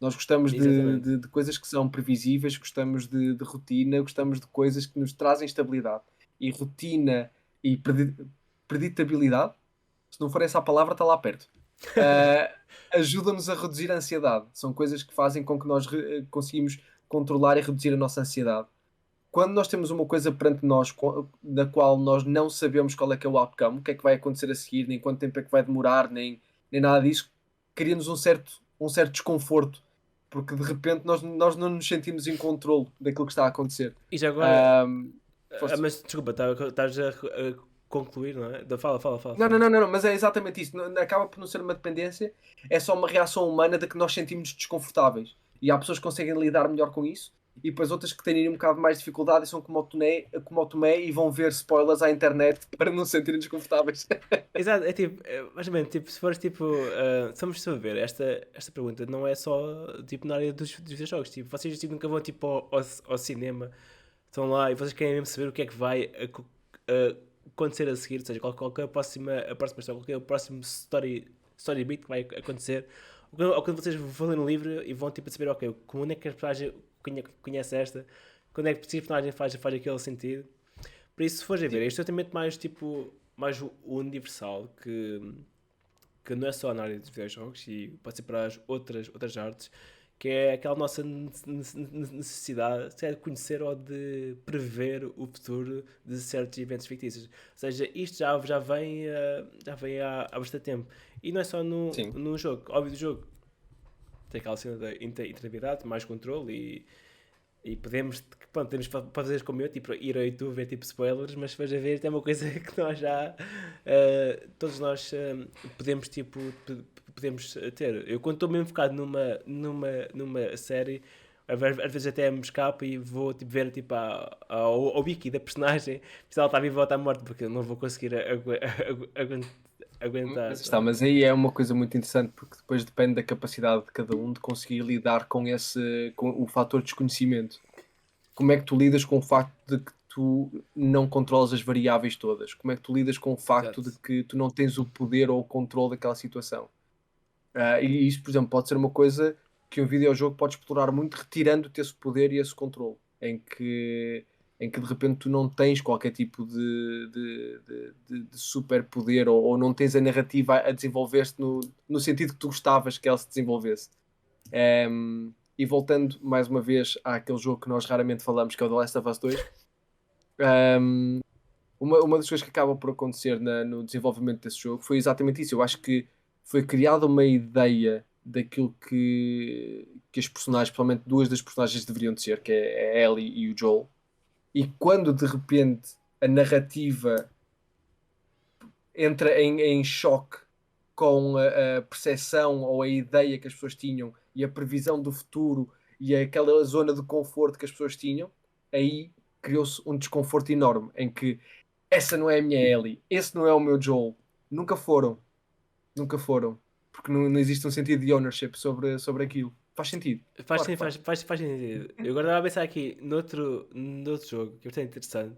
Nós gostamos de, Exatamente. de, de coisas que são previsíveis, gostamos de rotina, gostamos de coisas que nos trazem estabilidade. E rotina e preditabilidade, se não for essa a palavra, está lá perto. ah, Ajuda-nos a reduzir a ansiedade. São coisas que fazem com que nós conseguimos controlar e reduzir a nossa ansiedade. Quando nós temos uma coisa perante nós da qual nós não sabemos qual é que é o outcome, o que é que vai acontecer a seguir, nem quanto tempo é que vai demorar, nem nada disso, cria-nos um certo desconforto, porque de repente nós não nos sentimos em controle daquilo que está a acontecer. E já agora. Ahm, Força. Mas desculpa, estás a concluir, não é? Não, não, Fala. não, não, mas é exatamente isso. Acaba por não ser uma dependência, é só uma reação humana de que nós sentimos desconfortáveis. E há pessoas que conseguem lidar melhor com isso, e depois outras que têm um bocado mais dificuldade e são como o Tomé e vão ver spoilers à internet para não se sentirem desconfortáveis. Exato, é tipo, mais ou menos, tipo, se fores tipo, vamos a ver, esta pergunta não é só tipo na área dos videojogos, tipo, vocês tipo, nunca vão tipo ao cinema, estão lá e vocês querem mesmo saber o que é que vai acontecer a seguir, ou seja, qual é a próxima história, qual é o próximo story beat que vai acontecer, ou quando vocês vão ler um livro e vão tipo saber, ok, como é que a personagem conhece esta, quando é que a personagem faz aquele sentido. Por isso, se fores a ver, Sim, este é também mais universal, que não é só na área dos videojogos e pode ser para as outras artes, que é aquela nossa necessidade de conhecer ou de prever o futuro de certos eventos fictícios. Ou seja, isto já vem há bastante tempo. E não é só no, sim. no jogo. Óbvio, do jogo tem aquela cena da interatividade, mais controle e podemos, pronto, temos fazer como eu, tipo, ir ao YouTube ver tipo spoilers, mas se vais a ver, é uma coisa que nós já, todos nós podemos, tipo, podemos ter. Eu quando estou mesmo focado numa série, às vezes até me escapo e vou tipo, ver tipo, ao wiki da personagem se ela está viva ou está morta, porque eu não vou conseguir aguentar. Mas aí é uma coisa muito interessante porque depois depende da capacidade de cada um de conseguir lidar com o fator desconhecimento. Como é que tu lidas com o facto de que tu não controlas as variáveis todas? Como é que tu lidas com o facto de Exato. que tu não tens o poder ou o controle daquela situação? E isso, por exemplo, pode ser uma coisa que um videojogo pode explorar muito, retirando-te esse poder e esse controle, em que de repente tu não tens qualquer tipo de superpoder ou não tens a narrativa a desenvolver-se no sentido que tu gostavas que ela se desenvolvesse. E voltando mais uma vez àquele jogo que nós raramente falamos, que é o The Last of Us 2, uma das coisas que acaba por acontecer no desenvolvimento desse jogo foi exatamente isso. Eu acho que foi criada uma ideia daquilo que as personagens, principalmente duas das personagens deveriam de ser, que é a Ellie e o Joel, e quando de repente a narrativa entra em choque com a percepção ou a ideia que as pessoas tinham e a previsão do futuro e aquela zona de conforto que as pessoas tinham, aí criou-se um desconforto enorme em que essa não é a minha Ellie, esse não é o meu Joel. Nunca foram. Nunca foram. Porque não existe um sentido de ownership sobre aquilo. Faz sentido. Faz, Claro sim, que faz. faz sentido. Eu agora estava a pensar aqui noutro jogo que é bastante interessante.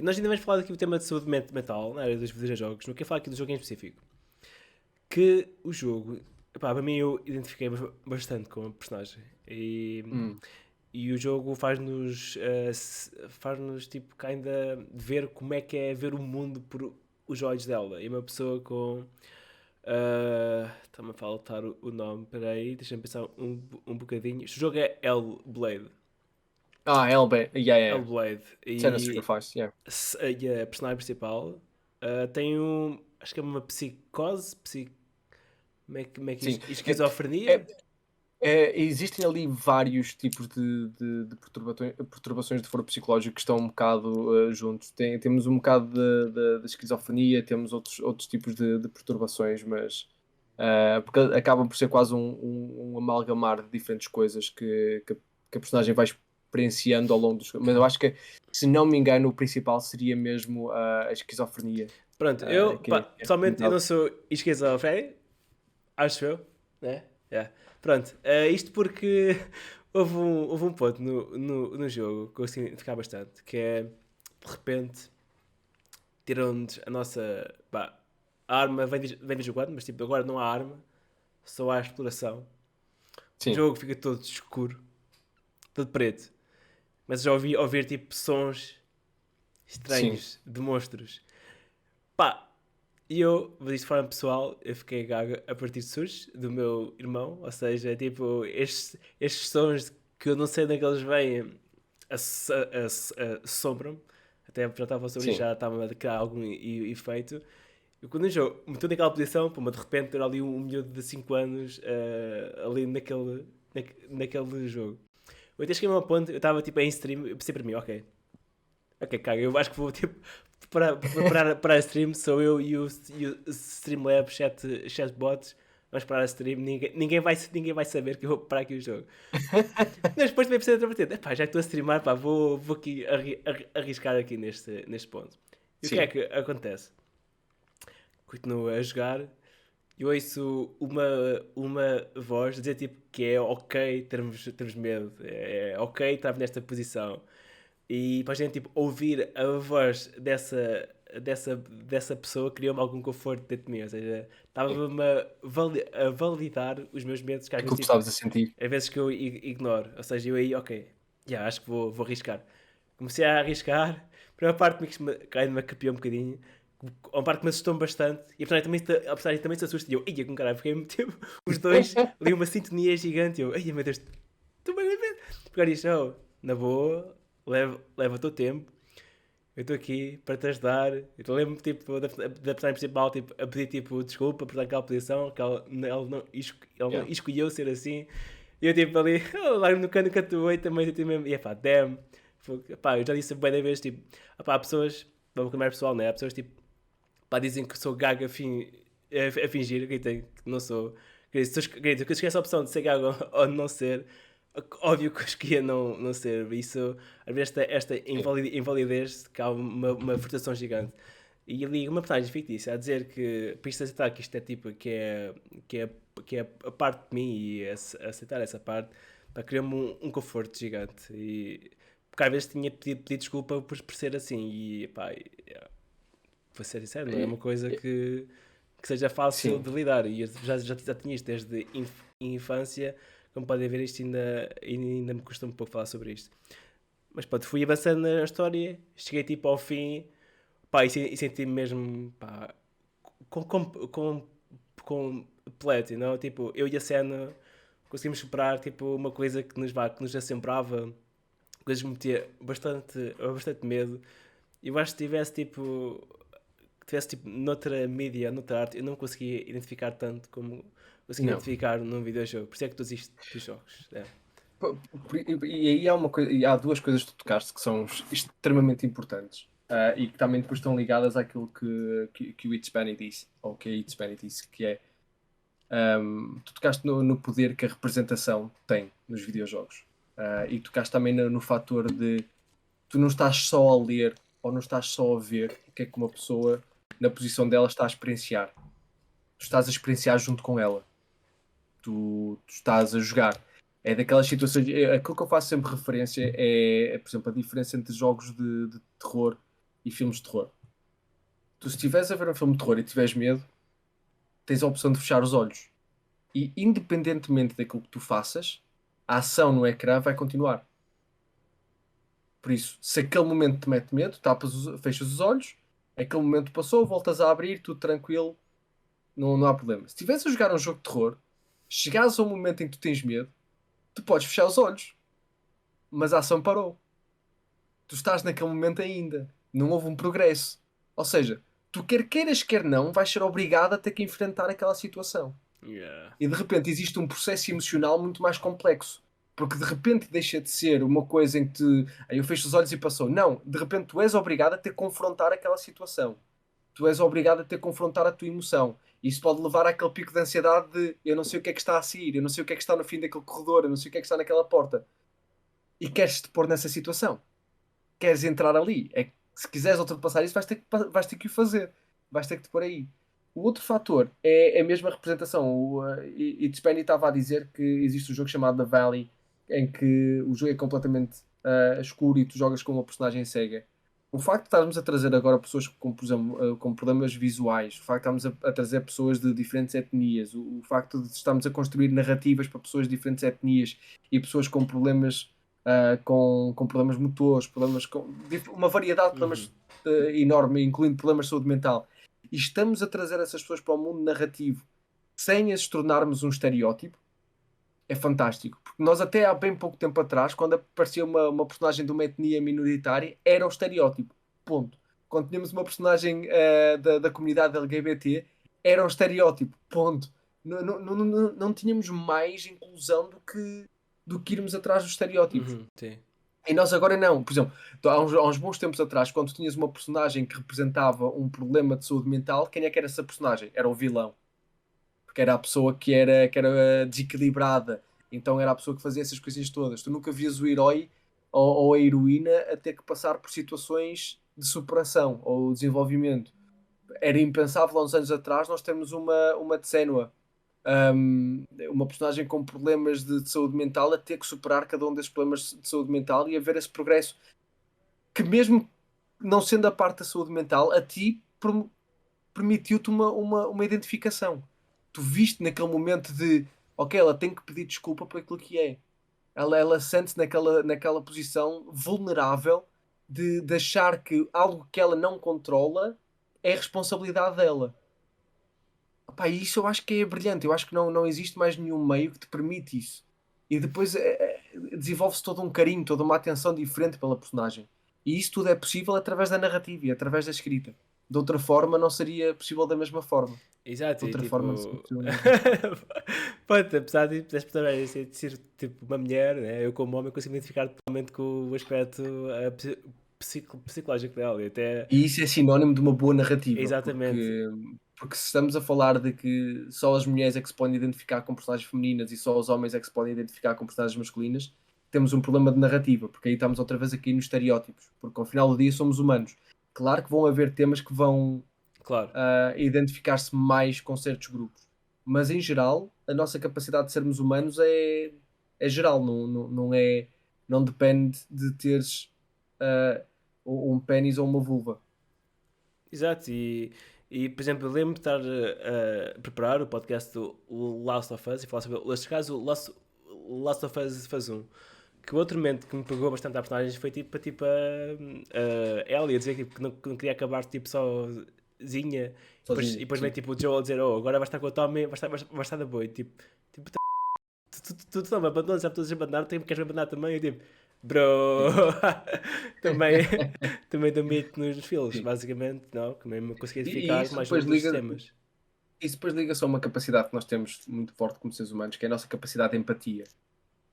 Nós ainda vamos falar aqui do tema de saúde mental na área dos videojogos. Não quero falar aqui do jogo em específico. Que o jogo, epá, para mim, eu identifiquei bastante com a personagem. Hum, E o jogo faz-nos tipo, ainda ver como é que é ver o mundo por os olhos dela. E uma pessoa com. Está-me a faltar o nome, peraí, deixa-me pensar um bocadinho. Este jogo é Hellblade. Hellblade. Yeah, yeah, yeah. Hellblade. Senna Sacrifice, yeah. E a personagem principal tem um. Acho que é uma psicose. Como é que Sim. esquizofrenia? É- existem ali vários tipos de perturbações de foro psicológico que estão um bocado juntos. Temos um bocado de esquizofrenia, temos outros tipos de perturbações, mas porque acabam por ser quase um amalgamar de diferentes coisas que a personagem vai experienciando ao longo dos. Mas eu acho que, se não me engano, o principal seria mesmo a esquizofrenia. Pronto, eu, Que pá, é pessoalmente, eu não comentado. sou esquizofrénico, acho eu, né? Yeah. Pronto, isto porque houve um ponto no jogo que eu consegui ficar bastante, que é, de repente, tiram-nos a nossa, pá, a arma vem de jogando, mas tipo, agora não há arma, só há exploração. O Sim, jogo fica todo escuro, todo preto. Mas já ouvir tipo sons sim, estranhos de monstros. Pá, e eu, mas isto de forma pessoal, eu fiquei gaga a partir de surge do meu irmão, ou seja, tipo, estes sons que eu não sei onde é que eles vêm, assombram-me. Até já estava sobre isto, sim. já estava a criar algum efeito. E quando o jogo meteu naquela posição, pô, de repente ter ali um miúdo de 5 anos ali naquele jogo. Eu até cheguei a um ponto, eu estava tipo em stream, eu pensei para mim, ok, caga, eu acho que vou tipo para a stream, sou eu e o Streamlab chatbots, vamos parar a stream, ninguém vai saber que eu vou parar aqui o jogo. Mas depois também precisa de outra vertente, epá, já que estou a streamar, pá, vou aqui arriscar aqui neste ponto. E o que é Sim. que acontece? Continuo a jogar e ouço uma voz dizer tipo que é ok termos medo, é ok estar nesta posição. E para a gente tipo, ouvir a voz dessa pessoa criou-me algum conforto dentro de mim. Ou seja, Sim. estava-me a validar os meus medos que às vezes, Aquilo que tu tipo, estavas a sentir. às vezes que eu ignoro. Ou seja, eu aí, ok, acho que vou arriscar. Comecei a arriscar. A primeira parte me arrepiou um bocadinho. Uma parte que me assustou bastante. E a personagem também se assusta. E eu, ia com caralho, fiquei tipo, os dois ali uma sintonia gigante. E eu, ai meu Deus, estou bem a ver. Pegar isto, na boa, leva o teu tempo. eu estou aqui para te ajudar. Eu lembro-me, tipo, da personagem principal, tipo, a pedir, tipo, desculpa por aquela posição, que ele não Yeah. escolheu ser assim. E eu, tipo, ali, lá no canto, atuei também, tipo, mesmo, e pá, damn. Pá, eu já disse bem da vez, tipo, pá, há pessoas, vamos com mais pessoal, né? Há pessoas, tipo, pá, dizem que sou gago a fingir, que não sou. Se eu esqueço a opção de ser gago ou de não ser, óbvio que eu escolhia não ser. Isso, às vezes, esta Sim. invalidez, que há uma frustração gigante. E ali uma personagem fictícia a dizer que, para isto aceitar que isto é tipo, que é, que é a parte de mim e aceitar essa parte, para criar-me um conforto gigante. E, porque às vezes tinha pedido desculpa por ser assim. E pá, para ser sincero, não é uma E- coisa e- que seja fácil Sim, de lidar. E eu já tinha isto desde infância, como podem ver, isto ainda me custa um pouco falar sobre isto. Mas pronto, fui avançando na história, cheguei tipo ao fim, pá, e senti-me mesmo, pá, com, com, com, com completo, não? Tipo, eu e a cena conseguimos superar tipo, uma coisa que nos assombrava, coisas que me metia bastante medo. E eu acho que tivesse tipo noutra mídia, noutra arte, eu não conseguia identificar tanto como consegui não. identificar num videojogo. Por isso é que tu existes dos jogos. É. E aí há uma coisa, e há duas coisas que tu tocaste que são extremamente importantes, e que também depois estão ligadas àquilo que o It's Benny disse, ou que a It's Benny disse, que é tu tocaste no poder que a representação tem nos videojogos. E tocaste também no fator de tu não estás só a ler ou não estás só a ver o que é que uma pessoa na posição dela está a experienciar. Tu estás a experienciar junto com ela. Tu estás a jogar. É daquelas situações. Aquilo que eu faço sempre referência por exemplo, a diferença entre jogos de terror e filmes de terror. Tu, se estiveres a ver um filme de terror e tiveres medo, tens a opção de fechar os olhos. E independentemente daquilo que tu faças, a ação no ecrã vai continuar. Por isso, se aquele momento te mete medo, fechas os olhos, aquele momento passou, voltas a abrir, tudo tranquilo, não há problema. Se estiveres a jogar um jogo de terror, chegares a um momento em que tu tens medo, tu podes fechar os olhos, mas a ação parou. Tu estás naquele momento ainda. Não houve um progresso. Ou seja, tu quer queiras, quer não, vais ser obrigado a ter que enfrentar aquela situação. Yeah. E de repente existe um processo emocional muito mais complexo. Porque de repente deixa de ser uma coisa em que aí eu fecho os olhos e passou. Não, de repente tu és obrigado a ter que confrontar aquela situação. Tu és obrigado a ter que confrontar a tua emoção. Isso pode levar àquele pico de ansiedade de eu não sei o que é que está a sair, eu não sei o que é que está no fim daquele corredor, eu não sei o que é que está naquela porta. E queres-te pôr nessa situação. Queres entrar ali. É que se quiseres ultrapassar isso, vais ter que o fazer. Vais ter que te pôr aí. O outro fator é a mesma representação. It's Penny estava a dizer que existe um jogo chamado The Valley, em que o jogo é completamente escuro e tu jogas com uma personagem cega. O facto de estarmos a trazer agora pessoas com, por exemplo, com problemas visuais, o facto de estarmos a trazer pessoas de diferentes etnias, o facto de estarmos a construir narrativas para pessoas de diferentes etnias e pessoas com problemas com problemas motores, uma variedade de Uhum. problemas enorme, incluindo problemas de saúde mental. E estamos a trazer essas pessoas para o mundo narrativo sem as tornarmos um estereótipo, é fantástico. Porque nós até há bem pouco tempo atrás, quando aparecia uma personagem de uma etnia minoritária, era o estereótipo. Ponto. Quando tínhamos uma personagem da comunidade LGBT, era um estereótipo. Ponto. Não tínhamos mais inclusão do que irmos atrás dos estereótipos. Uhum. Sim. E nós agora não. Por exemplo, há uns bons tempos atrás, quando tu tinhas uma personagem que representava um problema de saúde mental, quem é que era essa personagem? Era o vilão. Porque era a pessoa que era desequilibrada. Então era a pessoa que fazia essas coisinhas todas. Tu nunca vias o herói ou a heroína a ter que passar por situações de superação ou desenvolvimento. Era impensável há uns anos atrás nós termos uma Tsenua, uma personagem com problemas de saúde mental a ter que superar cada um desses problemas de saúde mental e haver esse progresso que mesmo não sendo a parte da saúde mental, a ti permitiu-te uma identificação. Tu viste naquele momento de ok, ela tem que pedir desculpa por aquilo que é. Ela sente-se naquela posição vulnerável de achar que algo que ela não controla é responsabilidade dela. Pá, isso eu acho que é brilhante. Eu acho que não existe mais nenhum meio que te permite isso. E depois desenvolve-se todo um carinho, toda uma atenção diferente pela personagem. E isso tudo é possível através da narrativa e através da escrita. De outra forma, não seria possível da mesma forma. Exato, De e outra tipo. forma, não seria possível da mesma forma. Pronto, apesar de ser tipo uma mulher, né? Eu como homem consigo identificar totalmente com o aspecto psicológico dela. E até. E isso é sinónimo de uma boa narrativa, Exatamente. porque se estamos a falar de que só as mulheres é que se podem identificar com personagens femininas e só os homens é que se podem identificar com personagens masculinas, temos um problema de narrativa, porque aí estamos outra vez aqui nos estereótipos, porque ao final do dia somos humanos. Claro que vão haver temas que vão Claro. identificar-se mais com certos grupos, mas em geral, a nossa capacidade de sermos humanos é geral, não depende de teres ah, um pênis ou uma vulva. Exato, por exemplo, eu lembro de estar a preparar o podcast do Last of Us e falar sobre, neste caso, o Last of Us faz um. Que o outro momento que me pegou bastante à personagem foi tipo a Ellie a dizer tipo, que não queria acabar tipo sozinha. E Sozinho, depois vem sim. tipo o Joel a dizer: Oh, agora vai estar com o Tommy, vai estar da boa. E, tipo tu não me abandonas, já me todos a abandonar, tu queres me abandonar também? Eu tipo, bro, Sim. também, também dou medo nos filhos, Sim. basicamente, não? Que mesmo me consegui E identificar isso mais depois noutros liga, temas. isso depois liga só a uma capacidade que nós temos muito forte como seres humanos, que é a nossa capacidade de empatia.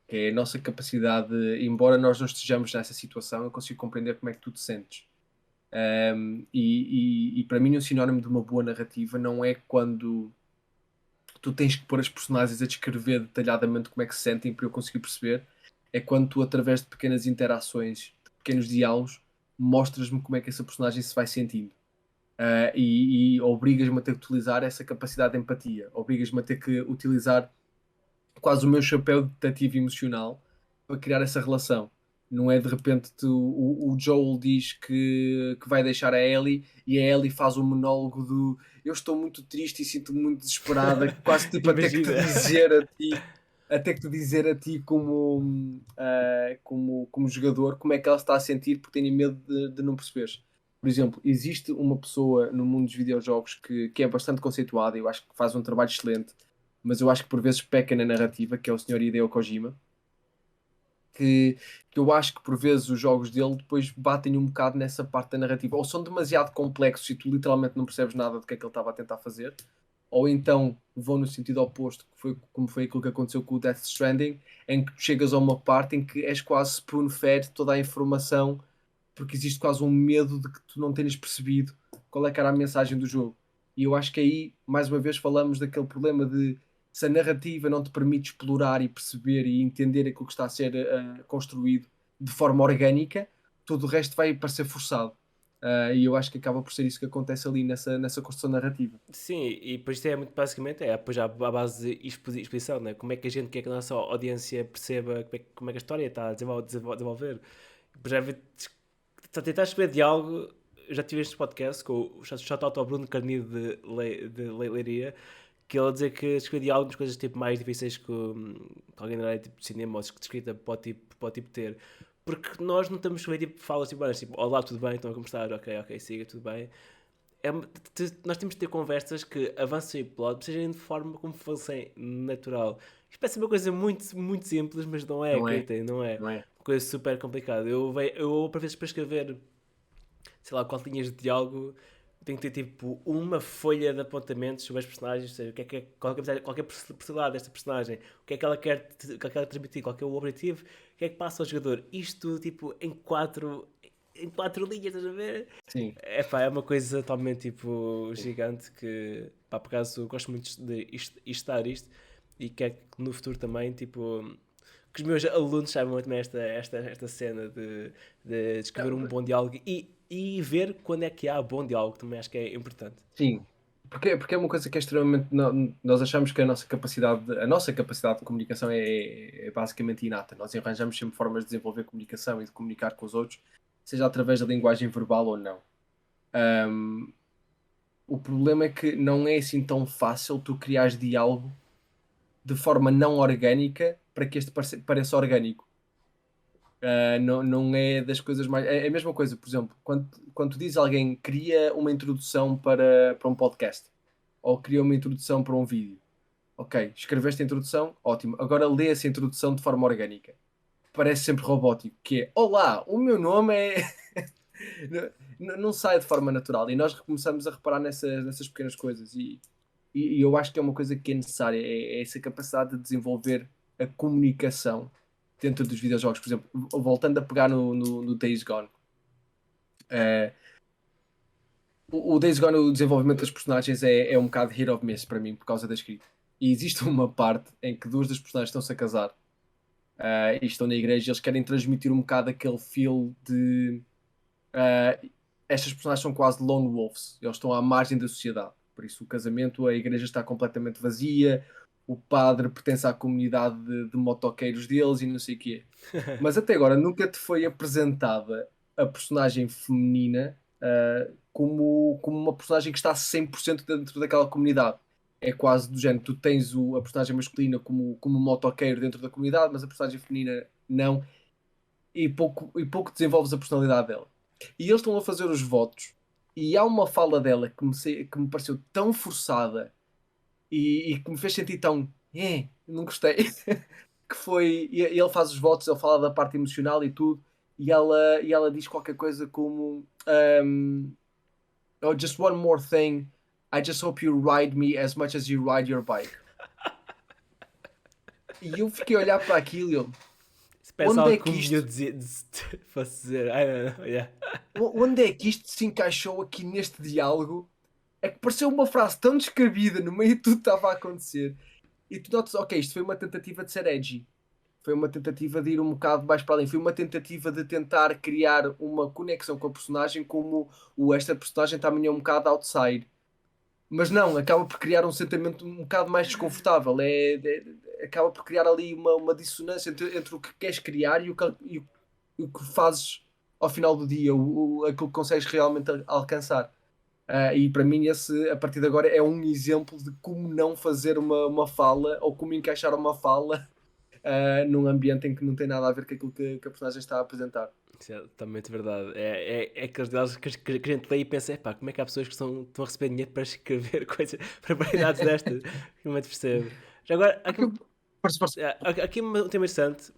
Que é a nossa capacidade, embora nós não estejamos nessa situação, eu consigo compreender como é que tu te sentes. E para mim, um sinónimo de uma boa narrativa não é quando tu tens que pôr as personagens a descrever detalhadamente como é que se sentem para eu conseguir perceber, é quando tu, através de pequenas interações, de pequenos diálogos, mostras-me como é que essa personagem se vai sentindo. E obrigas-me a ter que utilizar essa capacidade de empatia, obrigas-me a ter que utilizar quase o meu chapéu de detetive emocional para criar essa relação. Não é de repente o Joel diz que vai deixar a Ellie e a Ellie faz um monólogo do eu estou muito triste e sinto-me muito desesperada, quase tipo até que te Imagina. dizer a ti, até que te dizer a ti como jogador como é que ela está a sentir porque tenho medo de não perceberes. Por exemplo, existe uma pessoa no mundo dos videojogos que é bastante conceituada e eu acho que faz um trabalho excelente, mas eu acho que por vezes peca na narrativa, que é o senhor Hideo Kojima, que, que eu acho que por vezes os jogos dele depois batem um bocado nessa parte da narrativa, ou são demasiado complexos e tu literalmente não percebes nada do que é que ele estava a tentar fazer, ou então vão no sentido oposto, que foi, como foi aquilo que aconteceu com o Death Stranding, em que tu chegas a uma parte em que és quase spoon-fed toda a informação, porque existe quase um medo de que tu não tenhas percebido qual é que era a mensagem do jogo. E eu acho que aí, mais uma vez, falamos daquele problema de se a narrativa não te permite explorar e perceber e entender aquilo que está a ser construído de forma orgânica, todo o resto vai parecer forçado. E eu acho que acaba por ser isso que acontece ali nessa construção narrativa. Sim, e depois isto é muito basicamente é depois à base de exposição, né? Como é que a gente quer que a nossa audiência perceba como é que a história está a desenvolver. Depois já a tentar escrever diálogo, eu já tive este podcast com o shout-out ao Bruno Carnido de Leiria, que ele a dizer que escrever diálogo das coisas tipo, mais difíceis que alguém na área tipo, de cinema ou de escrita pode tipo, ter. Porque nós não estamos a ver tipo, falas tipo, olá, tudo bem, estão a conversar, ok, siga, tudo bem. Nós temos de ter conversas que avancem o plot, sejam de forma como fossem natural. Isto parece uma coisa muito simples, mas não é, Não é? acreditem, não é. Não é? Uma coisa super complicada. Eu para vezes, para escrever, sei lá, 4 linhas de diálogo, tenho que ter tipo uma folha de apontamentos sobre as personagens, ou seja, qual é a personalidade desta personagem, o que é que ela quer, o que é que ela quer transmitir, qual é o objetivo, o que é que passa ao jogador. Isto tipo em quatro linhas, estás a ver? Sim. É pá, é uma coisa totalmente tipo gigante que, pá, por acaso gosto muito de estar isto e quero que no futuro também, tipo, que os meus alunos saibam também esta cena de escrever um bom diálogo e ver quando é que há bom diálogo, também acho que é importante. Sim, porque é uma coisa que é extremamente. Nós achamos que a nossa capacidade de comunicação é basicamente inata. Nós arranjamos sempre formas de desenvolver comunicação e de comunicar com os outros, seja através da linguagem verbal ou não. Ahm, o problema é que não é assim tão fácil tu criares diálogo de forma não orgânica para que este pareça orgânico. Não é das coisas mais. É a mesma coisa, por exemplo, quando tu dizes a alguém cria uma introdução para um podcast ou cria uma introdução para um vídeo. Ok, escreveste a introdução, ótimo. Agora lê essa introdução de forma orgânica. parece sempre robótico, que é, olá, o meu nome é... não sai de forma natural, e nós começamos a reparar nessas pequenas coisas, e eu acho que é uma coisa que é necessária, é essa capacidade de desenvolver a comunicação dentro dos videojogos. Por exemplo, voltando a pegar no Days Gone, eh, o Days Gone, o desenvolvimento das personagens é um bocado hit or miss para mim, por causa da escrita. E existe uma parte em que duas das personagens estão-se a casar, e estão na igreja, e eles querem transmitir um bocado aquele feel de... estas personagens são quase lone wolves, eles estão à margem da sociedade. Por isso, o casamento, a igreja está completamente vazia, o padre pertence à comunidade de motoqueiros deles e não sei o quê. Mas até agora nunca te foi apresentada a personagem feminina como uma personagem que está 100% dentro daquela comunidade. É quase do género, tu tens a personagem masculina como motoqueiro dentro da comunidade, mas a personagem feminina não, e pouco desenvolves a personalidade dela. E eles estão a fazer os votos, e há uma fala dela que me pareceu tão forçada e que me fez sentir tão. Não gostei. Que foi. E ele faz os votos, ele fala da parte emocional e tudo, e ela diz qualquer coisa como. Oh, just one more thing. I just hope you ride me as much as you ride your bike. E eu fiquei a olhar para aquilo e eu. Se parece Onde é algo que que um isto miúdo fosse dizer. I don't know, yeah. onde é que isto se encaixou aqui neste diálogo? É que pareceu uma frase tão descabida no meio de tudo que estava a acontecer. E tu notas, ok, isto foi uma tentativa de ser edgy. Foi uma tentativa de ir um bocado mais para além. Foi uma tentativa de tentar criar uma conexão com a personagem, como esta personagem também é um bocado outside. Mas não, acaba por criar um sentimento um bocado mais desconfortável. Acaba por criar ali uma dissonância entre o que queres criar e o que fazes ao final do dia, aquilo que consegues realmente alcançar. E para mim, a partir de agora, é um exemplo de como não fazer uma fala ou como encaixar uma fala num ambiente em que não tem nada a ver com aquilo que a personagem está a apresentar. Isso é totalmente verdade. É aqueles deles que a gente lê e pensa, pá, como é que há pessoas que estão a receber dinheiro para escrever coisas, para variedades destas? Realmente percebo. Já agora, Porque força, força. aqui um tema interessante,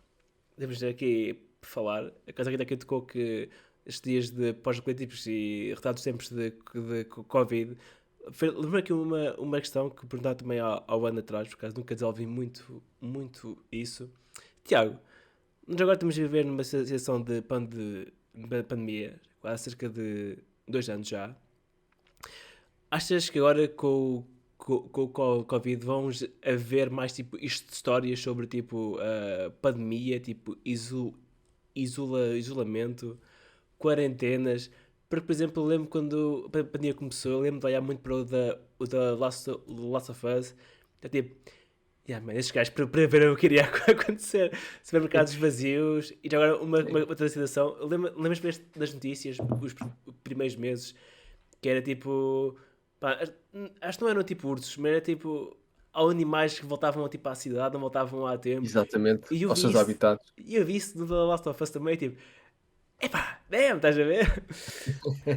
temos aqui por falar, a coisa que aqui tocou que estes dias de pós-apocalípticos e retardos tempos de Covid, lembro aqui uma questão que perguntava também ao ano atrás, por acaso nunca desenvolvi muito isso. Tiago, nós agora estamos a viver numa situação de pandemia, há cerca de 2 anos já. Achas que agora com o Covid vamos haver mais tipo histórias sobre tipo pandemia, tipo isolamento, quarentenas? Porque, por exemplo, eu lembro quando a pandemia começou, eu lembro de olhar muito para o da Last of Us. É tipo, yeah, man, estes gajos para ver o que iria acontecer. Supermercados vazios. E já agora uma outra situação. Lembras-me das notícias, os primeiros meses, que era tipo. Pá, acho que não eram tipo ursos, mas era tipo. Há animais que voltavam tipo, à cidade, não voltavam há tempo. Exatamente, E eu aos vi seus isso. habitats. E eu vi isso no The Last of Us também, tipo. Epá, damn, estás a ver?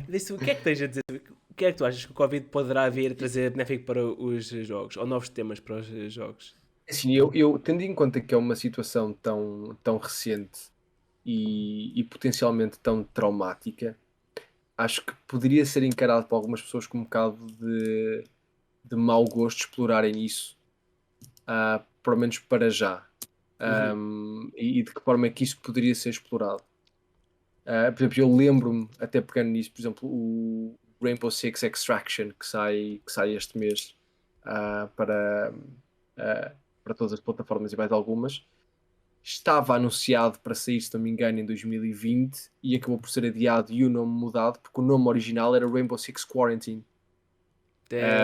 Disse, o que é que tens a dizer? O que é que tu achas que o Covid poderá vir a trazer benéfico para os jogos? Ou novos temas para os jogos? Assim, eu tendo em conta que é uma situação tão recente e potencialmente tão traumática, acho que poderia ser encarado por algumas pessoas com um bocado de mau gosto explorarem isso, pelo menos para já. E de que forma é que isso poderia ser explorado? Por exemplo, eu lembro-me, até pegando nisso, por exemplo, o Rainbow Six Extraction que sai este mês para, ah, para todas as plataformas e mais algumas. Estava anunciado para sair, se não me engano, em 2020 e acabou por ser adiado e o nome mudado, porque o nome original era Rainbow Six Quarantine.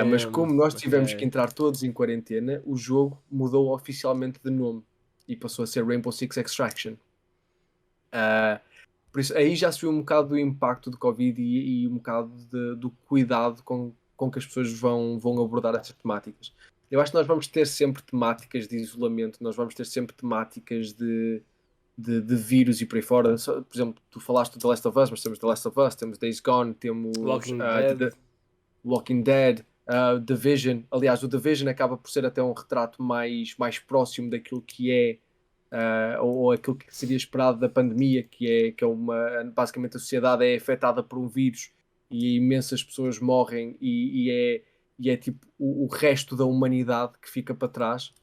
Mas Damn, como nós tivemos que ok. entrar todos em quarentena, o jogo mudou oficialmente de nome e passou a ser Rainbow Six Extraction. Por isso, aí já se viu um bocado do impacto do Covid e um bocado do cuidado com que as pessoas vão abordar essas temáticas. Eu acho que nós vamos ter sempre temáticas de isolamento, nós vamos ter sempre temáticas de vírus e por aí fora. Por exemplo, tu falaste do The Last of Us, mas temos The Last of Us, temos Days Gone, temos Walking Dead. Walking Dead, Division. Aliás, o Division acaba por ser até um retrato mais próximo daquilo que é ou aquilo que seria esperado da pandemia, que é basicamente a sociedade é afetada por um vírus e imensas pessoas morrem e é tipo o resto da humanidade que fica para trás.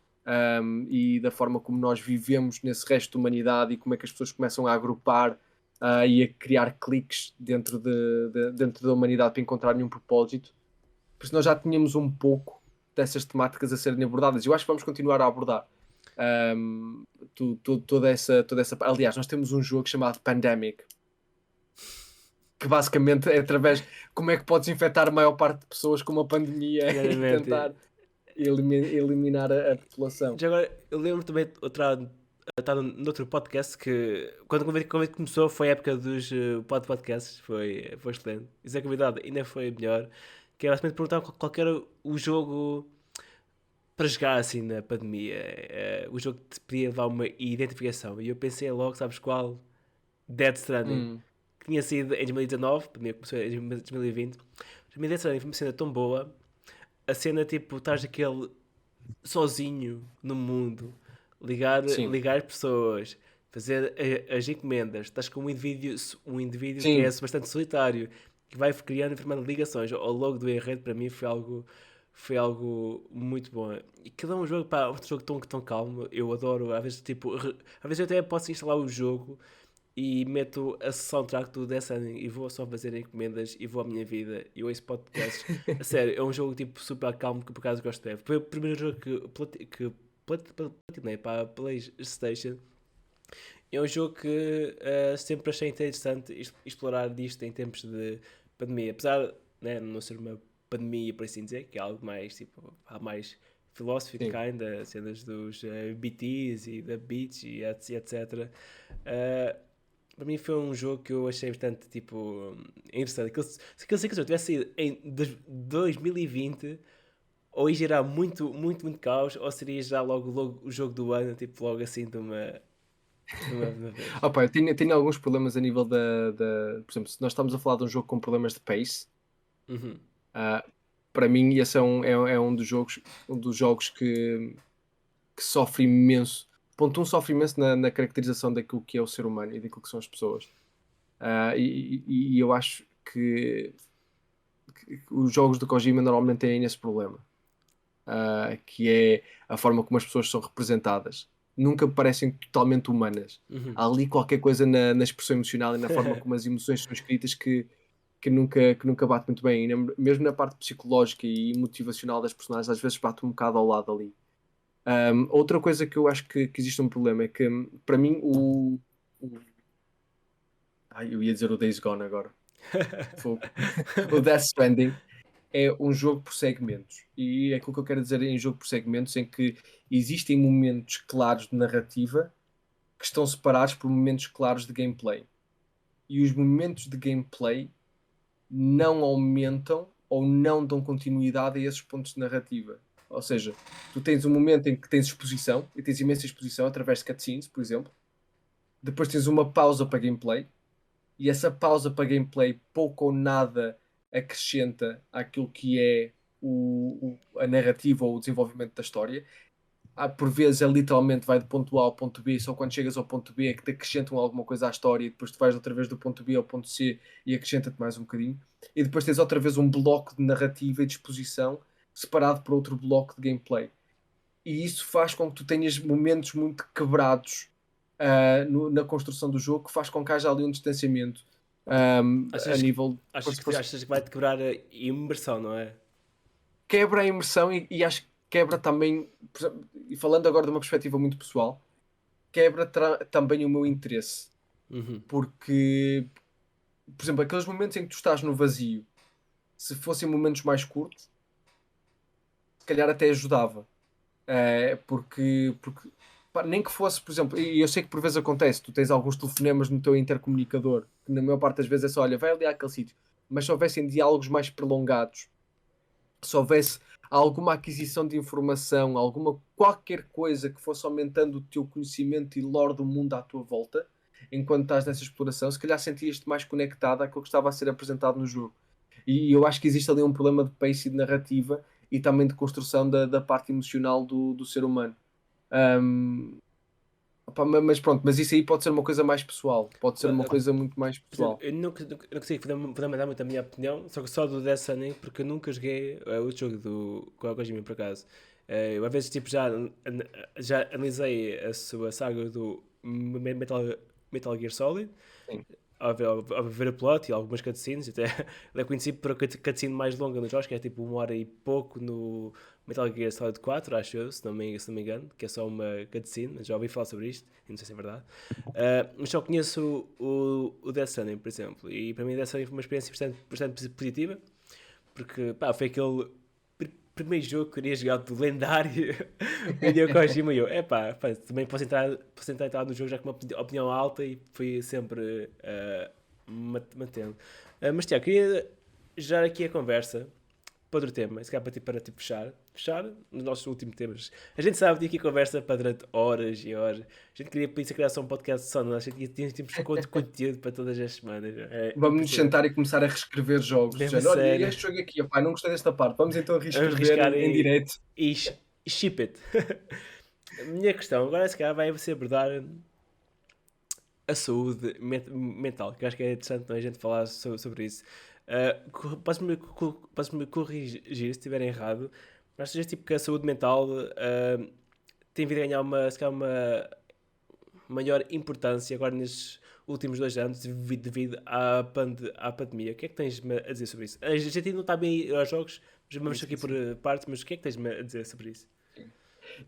E da forma como nós vivemos nesse resto da humanidade e como é que as pessoas começam a agrupar e a criar cliques dentro dentro da humanidade para encontrarem um propósito. Por isso nós já tínhamos um pouco dessas temáticas a serem abordadas. Eu acho que vamos continuar a abordar toda essa. Aliás, nós temos um jogo chamado Pandemic, que basicamente é através como é que podes infectar a maior parte de pessoas com uma pandemia e Claramente. tentar eliminar a população. Já agora, eu lembro também estar noutro podcast que quando o convite começou foi a época dos podcasts, foi excelente. Isso é convidado, ainda foi melhor. Que é basicamente perguntar qual que era o jogo para jogar assim na pandemia. O jogo que te podia dar uma identificação. E eu pensei logo, sabes qual? Dead Stranding. Hum, Que tinha sido em 2019, a pandemia começou em 2020. Mas Dead Stranding foi uma cena tão boa. A cena tipo, estás aquele sozinho no mundo, sim, ligar pessoas, fazer as encomendas, estás com um indivíduo que é sim, bastante solitário, que vai criando e formando ligações ao longo do enredo, para mim foi algo muito bom. E cada um jogo, pá, outro jogo tão calmo, eu adoro, às vezes tipo, às vezes eu até posso instalar o jogo e meto a soundtrack do Death Stranding e vou só fazer encomendas e vou à minha vida e ouço podcasts. A sério, é um jogo tipo super calmo que por acaso gosto de ver. Foi o primeiro jogo que platinei para a PlayStation. É um jogo que sempre achei interessante explorar disto em tempos de pandemia. Apesar de não ser uma pandemia, por assim dizer, que é algo mais tipo, mais philosophy sim. kind, cenas dos BTs e da Beats e etc. Uh, para mim foi um jogo que eu achei bastante tipo interessante. Se aquele tivesse saído em 2020, ou ia gerar muito caos, ou seria já logo o jogo do ano, tipo logo assim de uma vez. Opa, eu tenho alguns problemas a nível Por exemplo, se nós estamos a falar de um jogo com problemas de pace, Uhum. ah, para mim esse é um dos jogos que sofre imenso. Ponto um, sofre imenso na caracterização daquilo que é o ser humano e daquilo que são as pessoas. E eu acho que os jogos de Kojima normalmente têm esse problema, que é a forma como as pessoas são representadas. Nunca me parecem totalmente humanas. Uhum. Há ali qualquer coisa na expressão emocional e na forma como as emoções são escritas que nunca bate muito bem. E mesmo na parte psicológica e motivacional das personagens, às vezes bate um bocado ao lado ali. Outra coisa que eu acho que existe um problema é que, para mim, eu ia dizer o Days Gone agora. Fogo. O Death Stranding é um jogo por segmentos. E é aquilo que eu quero dizer em jogo por segmentos, em que existem momentos claros de narrativa que estão separados por momentos claros de gameplay. E os momentos de gameplay não aumentam ou não dão continuidade a esses pontos de narrativa. Ou seja, tu tens um momento em que tens exposição, e tens imensa exposição através de cutscenes, por exemplo. Depois tens uma pausa para gameplay, e essa pausa para gameplay pouco ou nada acrescenta àquilo que é a narrativa ou o desenvolvimento da história. Por vezes é literalmente vai do ponto A ao ponto B, só quando chegas ao ponto B é que te acrescentam alguma coisa à história e depois tu vais outra vez do ponto B ao ponto C e acrescenta-te mais um bocadinho. E depois tens outra vez um bloco de narrativa e de exposição separado por outro bloco de gameplay. E isso faz com que tu tenhas momentos muito quebrados na construção do jogo, que faz com que haja ali um distanciamento a Achas, que- nível. achas que vai-te quebrar a imersão, não é? Quebra a imersão e acho que quebra também, por exemplo, e falando agora de uma perspectiva muito pessoal, quebra também o meu interesse. Uhum. Porque, por exemplo, aqueles momentos em que tu estás no vazio, se fossem momentos mais curtos, se calhar até ajudava. Porque pá, nem que fosse, por exemplo, e eu sei que por vezes acontece, tu tens alguns telefonemas no teu intercomunicador, que na maior parte das vezes é só, olha, vai ali àquele sítio. Mas se houvessem diálogos mais prolongados, se houvesse alguma aquisição de informação, qualquer coisa que fosse aumentando o teu conhecimento e lore do mundo à tua volta, enquanto estás nessa exploração, se calhar sentias-te mais conectado àquilo que estava a ser apresentado no jogo. E eu acho que existe ali um problema de pace e de narrativa e também de construção da parte emocional do ser humano. Um, Opa, mas pronto, mas isso aí pode ser uma coisa mais pessoal. Pode ser uma coisa muito mais Por exemplo, pessoal. eu não consigo fundamentar muito a minha opinião, só que só do Death Stranding, porque eu nunca joguei o jogo do Kojima, por acaso. Eu às vezes tipo, já analisei a sua saga do Metal Gear Solid, Sim. ao ver a plot e algumas cutscenes, até ele é conhecido por a cutscene mais longa nos jogos, que é tipo 1 hora e pouco no Metal Gear Solid 4, acho eu, se não me engano, que é só uma cutscene, mas já ouvi falar sobre isto, e não sei se é verdade. Mas só conheço o Death Stranding, por exemplo, e para mim Death Stranding foi uma experiência bastante positiva, porque pá, foi aquele primeiro jogo que eu queria jogar do lendário Hideo Kojima e eu, também posso entrar no jogo já com uma opinião alta e fui sempre mantendo. Mas Tiago, queria gerar aqui a conversa para outro tema, se calhar para fechar nos nossos últimos temas. A gente sabe que aqui conversa para durante horas e horas. A gente queria por isso criar só um podcast só, nós tínhamos conteúdo para todas as semanas. Vamos nos sentar e começar a reescrever jogos. Mesmo a Dizendo, olha, sério. este jogo aqui, opá, não gostei desta parte. Vamos então Vamos reescrever arriscar em direto. e ship it. A minha questão agora se calhar vai ser abordar a saúde mental, que eu acho que é interessante a gente falar sobre isso. Podes-me corrigir se estiver errado, mas achas tipo que a saúde mental tem vindo a ganhar se calhar uma maior importância agora nestes últimos 2 anos devido à pandemia. O que é que tens-me a dizer sobre isso? A gente ainda não está bem a ir aos jogos, mas vamos Sim, aqui sim, por sim. partes, mas o que é que tens-me a dizer sobre isso?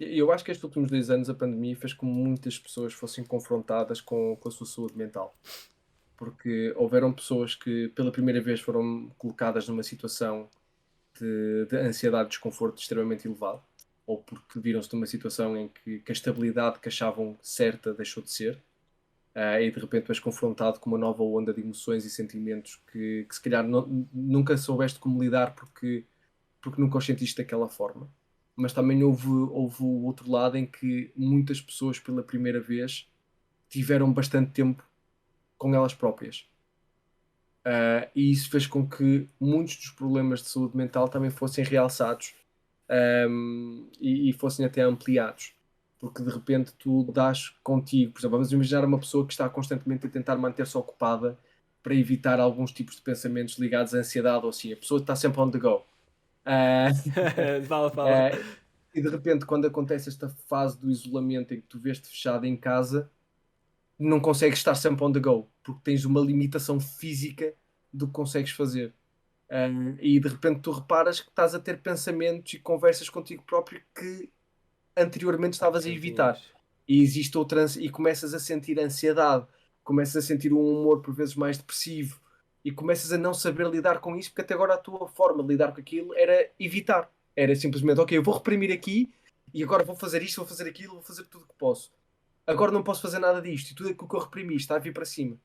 Eu acho que estes últimos 2 anos a pandemia fez com que muitas pessoas fossem confrontadas com a sua saúde mental. Porque houveram pessoas que pela primeira vez foram colocadas numa situação de ansiedade e desconforto extremamente elevado, ou porque viram-se numa situação em que a estabilidade que achavam certa deixou de ser, e de repente és confrontado com uma nova onda de emoções e sentimentos que se calhar nunca soubeste como lidar porque nunca os sentiste daquela forma. Mas também houve o outro lado em que muitas pessoas pela primeira vez tiveram bastante tempo com elas próprias. E isso fez com que muitos dos problemas de saúde mental também fossem realçados, e fossem até ampliados. Porque de repente tu dás contigo, por exemplo, vamos imaginar uma pessoa que está constantemente a tentar manter-se ocupada para evitar alguns tipos de pensamentos ligados à ansiedade ou assim. A pessoa está sempre on the go. Ah, Fala. ah, e de repente, quando acontece esta fase do isolamento em que tu vês-te fechado em casa, não consegues estar sempre on the go, porque tens uma limitação física do que consegues fazer. E de repente tu reparas que estás a ter pensamentos e conversas contigo próprio que anteriormente estavas a Não evitar. tinhas. E existe outra e começas a sentir ansiedade, começas a sentir um humor por vezes mais depressivo e começas a não saber lidar com isso, porque até agora a tua forma de lidar com aquilo era evitar. Era simplesmente, ok, eu vou reprimir aqui e agora vou fazer isto, vou fazer aquilo, vou fazer tudo o que posso. Agora não posso fazer nada disto e tudo aquilo que eu reprimi está a vir para cima.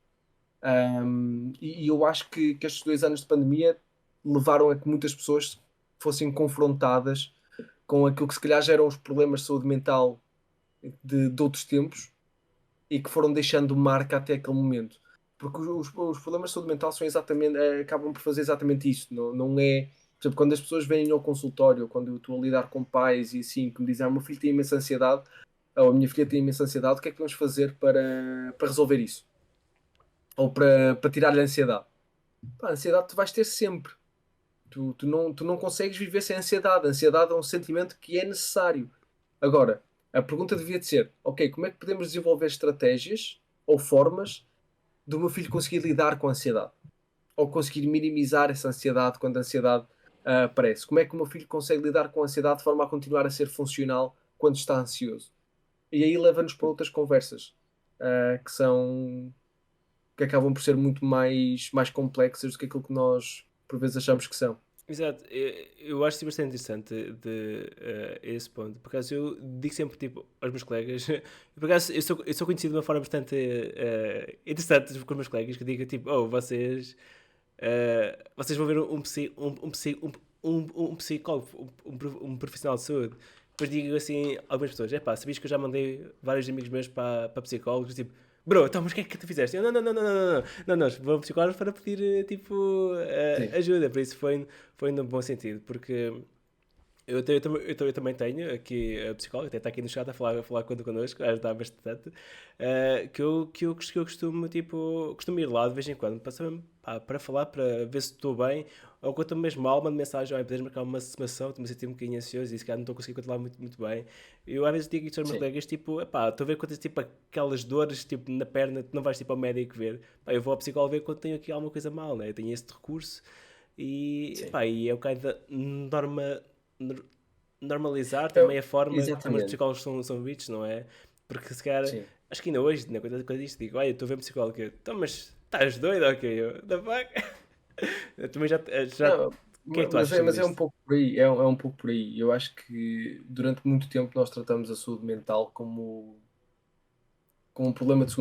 E eu acho que estes 2 anos de pandemia levaram a que muitas pessoas fossem confrontadas com aquilo que se calhar já eram os problemas de saúde mental de outros tempos e que foram deixando marca até aquele momento. Porque os problemas de saúde mental são exatamente, acabam por fazer exatamente isso. Não é. Por exemplo, quando as pessoas vêm ao consultório, quando eu estou a lidar com pais e assim, que me dizem, meu filho tem imensa ansiedade, ou a minha filha tem imensa ansiedade, o que é que vamos fazer para resolver isso? Ou para tirar-lhe a ansiedade? Pá, a ansiedade tu vais ter sempre. Tu não consegues viver sem ansiedade. A ansiedade é um sentimento que é necessário. Agora, a pergunta devia de ser: ok, como é que podemos desenvolver estratégias ou formas do meu filho conseguir lidar com a ansiedade? Ou conseguir minimizar essa ansiedade quando a ansiedade aparece? Como é que o meu filho consegue lidar com a ansiedade de forma a continuar a ser funcional quando está ansioso? E aí leva-nos para outras conversas que acabam por ser muito mais complexas do que aquilo que nós por vezes achamos que são. Exato, eu acho isso bastante interessante esse ponto. Por acaso eu digo sempre tipo, aos meus colegas, por acaso eu sou conhecido de uma forma bastante interessante com os meus colegas, que digo tipo, vocês vão ver um psicólogo, um profissional de saúde. Depois digo assim a algumas pessoas: sabias que eu já mandei vários amigos meus para psicólogos? Tipo, bro, então, mas o que é que tu fizeste? Eu, não, nós vamos psicólogos para pedir tipo Sim. ajuda. Por isso foi num bom sentido, porque Eu também tenho aqui a psicóloga, até está aqui no chat a falar connosco, a ajudar bastante. Que eu costumo, tipo, costumo ir lá de vez em quando para falar, para ver se estou bem, ou quando estou mesmo mal, mando mensagem, podes marcar uma sessão, estou-me a sentir um bocadinho ansioso e se calhar não estou a conseguir controlar muito bem. Eu às vezes digo isto aos meus Sim, colegas, tipo, epá, estou a ver quando tens tipo aquelas dores tipo, na perna, tu não vais tipo ao médico ver. Pá, eu vou ao psicólogo ver quando tenho aqui alguma coisa mal, né? Eu tenho este recurso e, sim. pá, e é o bocado da norma, nor- normalizar também Eu, a forma como os exatamente, psicólogos são vistos, não é? Porque se calhar, sim. acho que ainda hoje, na coisa disto, digo, olha, estou a ver um psicólogo, então, mas estás doido, ok? Eu, the fuck? Eu também o Não, que é que tu achas sobre mas é um isto? pouco por aí, é um pouco por aí. Eu acho que durante muito tempo nós tratamos a saúde mental como um problema de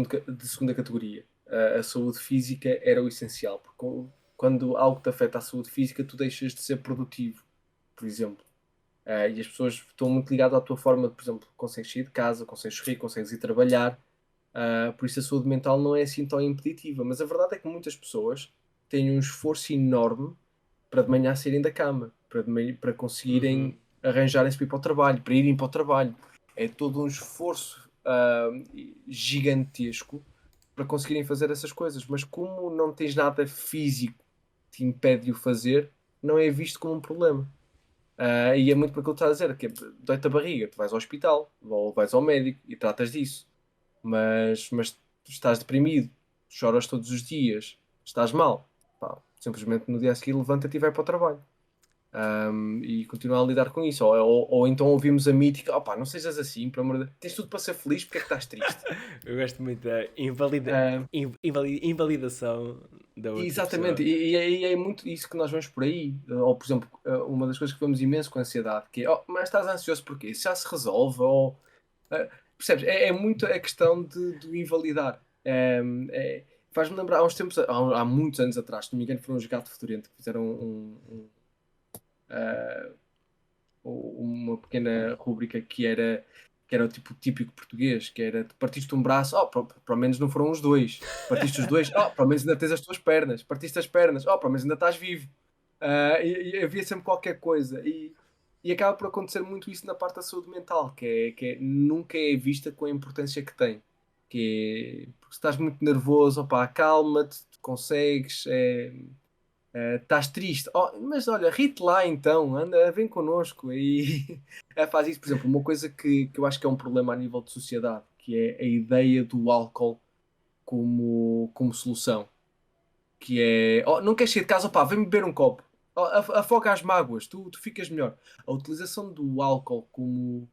segunda categoria. A saúde física era o essencial, porque quando algo te afeta a saúde física, tu deixas de ser produtivo, por exemplo. E as pessoas estão muito ligadas à tua forma de, por exemplo, consegues sair de casa, consegues sorrir, consegues ir trabalhar. Por isso a saúde mental não é assim tão impeditiva. Mas a verdade é que muitas pessoas têm um esforço enorme para de manhã saírem da cama, para Uhum. conseguirem arranjarem-se para ir para o trabalho, para irem para o trabalho. É todo um esforço gigantesco para conseguirem fazer essas coisas. Mas como não tens nada físico que te impede de o fazer, não é visto como um problema. E é muito para aquilo que estás a dizer, que é, dói-te a barriga, tu vais ao hospital ou vais ao médico e tratas disso. Mas tu estás deprimido, choras todos os dias, estás mal. Pá, simplesmente no dia a seguir levanta-te e vai para o trabalho. E continua a lidar com isso. Ou então ouvimos a mítica: opá, não sejas assim, pelo amor de Deus. Tens tudo para ser feliz, porque é que estás triste? Eu gosto muito da Ah, invalidação da outra Exatamente, pessoa. e é muito isso que nós vemos por aí. Ou, por exemplo, uma das coisas que vemos imenso com a ansiedade, que é: oh, mas estás ansioso porquê? Isso já se resolve, ou percebes? É muito a questão de invalidar. Faz-me lembrar, há uns tempos, há muitos anos atrás, se não me engano, foram os Gato Fedorento que fizeram ah, uma pequena rúbrica que era o tipo típico português, que era: tu partiste um braço, pelo menos não foram os dois. Partiste os dois, pelo menos ainda tens as tuas pernas. Partiste as pernas, pelo menos ainda estás vivo. E havia sempre qualquer coisa. E acaba por acontecer muito isso na parte da saúde mental, nunca é vista com a importância que tem. Porque se estás muito nervoso, acalma-te, tu consegues. Estás triste, mas olha, ri-te lá então, anda, vem connosco e faz isso. Por exemplo, uma coisa que eu acho que é um problema a nível de sociedade, que é a ideia do álcool como solução, que é: não queres sair de casa, vem beber um copo. Afoga as mágoas, tu ficas melhor. A utilização do álcool como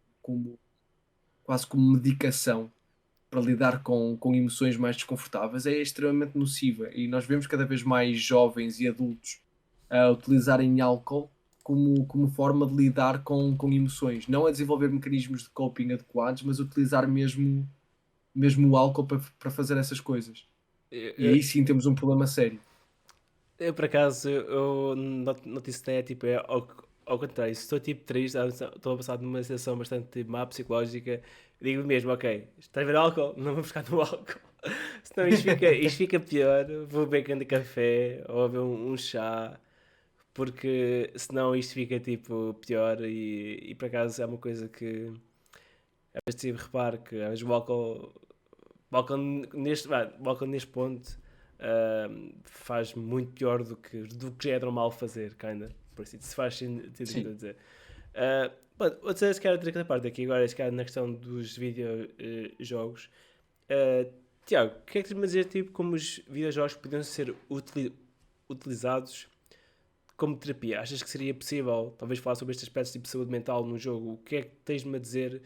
quase como medicação para lidar com emoções mais desconfortáveis é extremamente nociva, e nós vemos cada vez mais jovens e adultos a utilizarem álcool como forma de lidar com emoções, não a desenvolver mecanismos de coping adequados, mas utilizar mesmo o álcool para fazer essas coisas. Eu, E eu, aí sim temos um problema sério. eu, por acaso, eu noto isso, né? Tipo, é ao contrário, se estou tipo triste, estou a passar numa situação bastante má psicológica, digo mesmo, ok, estás a ver álcool? Não vou buscar no álcool. Senão isto fica pior, vou beber grande café ou beber um chá, porque senão isto fica tipo pior e por acaso é uma coisa que às vezes tive reparo que às vezes o álcool neste ponto faz muito pior do que já é normal fazer, kinda. Por isso, se faz sentido o que eu Sim. estou a dizer. Outra se calhar outra parte aqui agora, se calhar na questão dos videojogos. Tiago, o que é que tens-me a dizer tipo, como os videojogos podiam ser utilizados como terapia? Achas que seria possível, talvez, falar sobre estes aspectos tipo de saúde mental no jogo? O que é que tens-me a dizer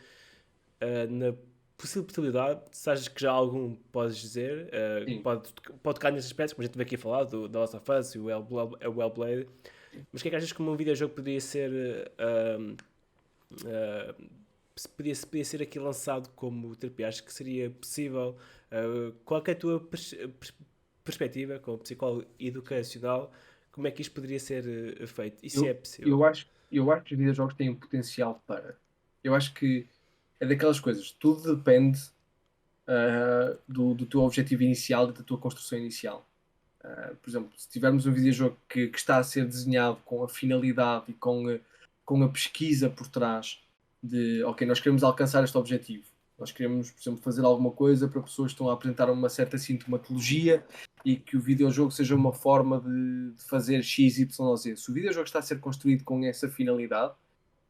na possível possibilidade? Se achas que já algum podes dizer, Sim. pode tocar nesses aspectos, como a gente teve aqui a falar, do The Last of Us e o Hellblade, mas o que é que achas que um videojogo poderia ser podia ser aqui lançado como terapia? Acho que seria possível. Qual é a tua perspectiva como psicólogo educacional? Como é que isto poderia ser feito? E se é Eu, possível? eu acho que os videojogos têm potencial para. Eu acho que é daquelas coisas, tudo depende do teu objetivo inicial e da tua construção inicial. Por exemplo, se tivermos um videojogo que está a ser desenhado com a finalidade e com a pesquisa por trás de, ok, nós queremos alcançar este objetivo. Nós queremos, por exemplo, fazer alguma coisa para pessoas que estão a apresentar uma certa sintomatologia e que o videojogo seja uma forma de fazer X, Y, Z. Se o videojogo está a ser construído com essa finalidade,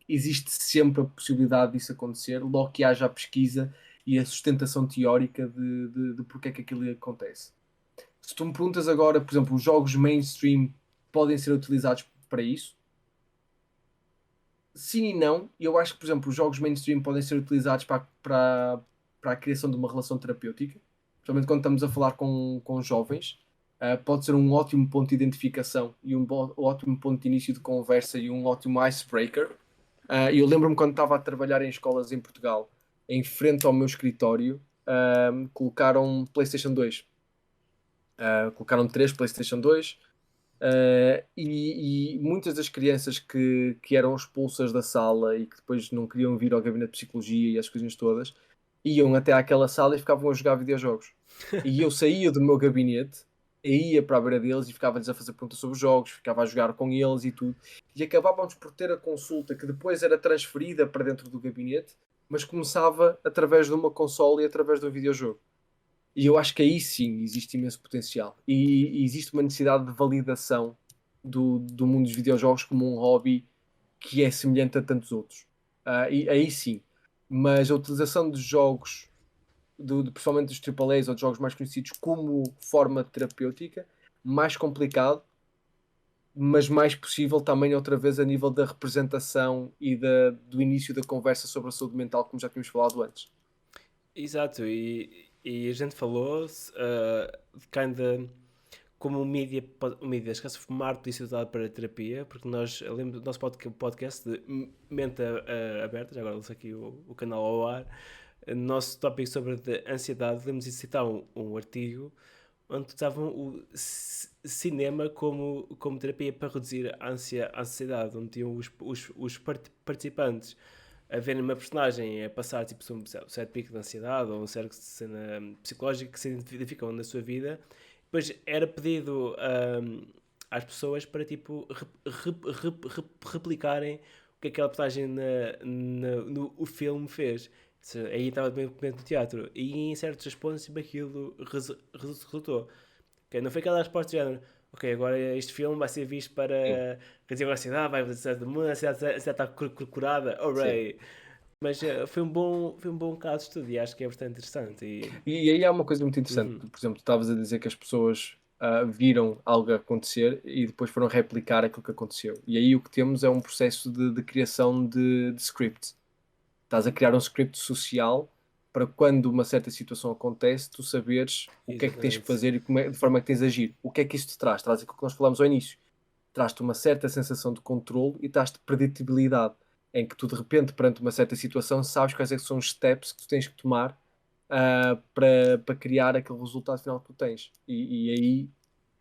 existe sempre a possibilidade disso acontecer, logo que haja a pesquisa e a sustentação teórica de porque é que aquilo acontece. Se tu me perguntas agora, por exemplo, os jogos mainstream podem ser utilizados para isso? Sim e não. Eu acho que, por exemplo, os jogos mainstream podem ser utilizados para a criação de uma relação terapêutica, principalmente quando estamos a falar com jovens. Pode ser um ótimo ponto de identificação e um ótimo ponto de início de conversa e um ótimo icebreaker. Eu lembro-me quando estava a trabalhar em escolas em Portugal, em frente ao meu escritório, colocaram PlayStation 2. Colocaram 3 PlayStation 2. E muitas das crianças que eram expulsas da sala e que depois não queriam vir ao gabinete de psicologia e as coisinhas todas, iam até àquela sala e ficavam a jogar videojogos. E eu saía do meu gabinete, e ia para a beira deles e ficava-lhes a fazer perguntas sobre os jogos, ficava a jogar com eles e tudo. E acabávamos por ter a consulta que depois era transferida para dentro do gabinete, mas começava através de uma console e através de um videojogo. E eu acho que aí sim existe imenso potencial. E existe uma necessidade de validação do mundo dos videojogos como um hobby que é semelhante a tantos outros. E aí sim. Mas a utilização de jogos, principalmente dos AAAs ou de jogos mais conhecidos, como forma terapêutica, mais complicado, mas mais possível também outra vez a nível da representação e do início da conversa sobre a saúde mental, como já tínhamos falado antes. Exato, e a gente falou kinda como o mídia esquece fumar podia ser usado para terapia, porque eu lembro do nosso podcast de Mente Aberta, já agora lanço aqui o canal ao ar, nosso tópico sobre a ansiedade, lembro de citar um artigo onde usavam o cinema como terapia para reduzir a ansiedade, onde tinham os participantes a verem uma personagem a passar tipo, um certo pico de ansiedade ou um certo cena psicológica que se identificam na sua vida. Depois era pedido às pessoas para tipo replicarem o que aquela personagem no o filme fez. Aí estava bem no teatro. E em certos pontos tipo, aquilo resultou. Okay? Não foi aquela resposta de género. Ok, agora este filme vai ser visto Sim, para reduzir a ansiedade, vai fazer do mundo, a ansiedade está curada, sim. alright. Mas foi um bom caso de estudo e acho que é bastante interessante. E aí há uma coisa muito interessante. Uhum, Por exemplo, tu estavas a dizer que as pessoas viram algo acontecer e depois foram replicar aquilo que aconteceu. E aí o que temos é um processo de criação de script. Estás a criar um script social para quando uma certa situação acontece, tu saberes o que é que tens que exatamente. fazer e de forma que tens de agir. O que é que isso te traz? Traz aquilo que nós falámos ao início. Traz-te uma certa sensação de controle e traz-te predictibilidade, em que tu de repente, perante uma certa situação, sabes quais é que são os steps que tu tens que tomar para criar aquele resultado final que tu tens. E aí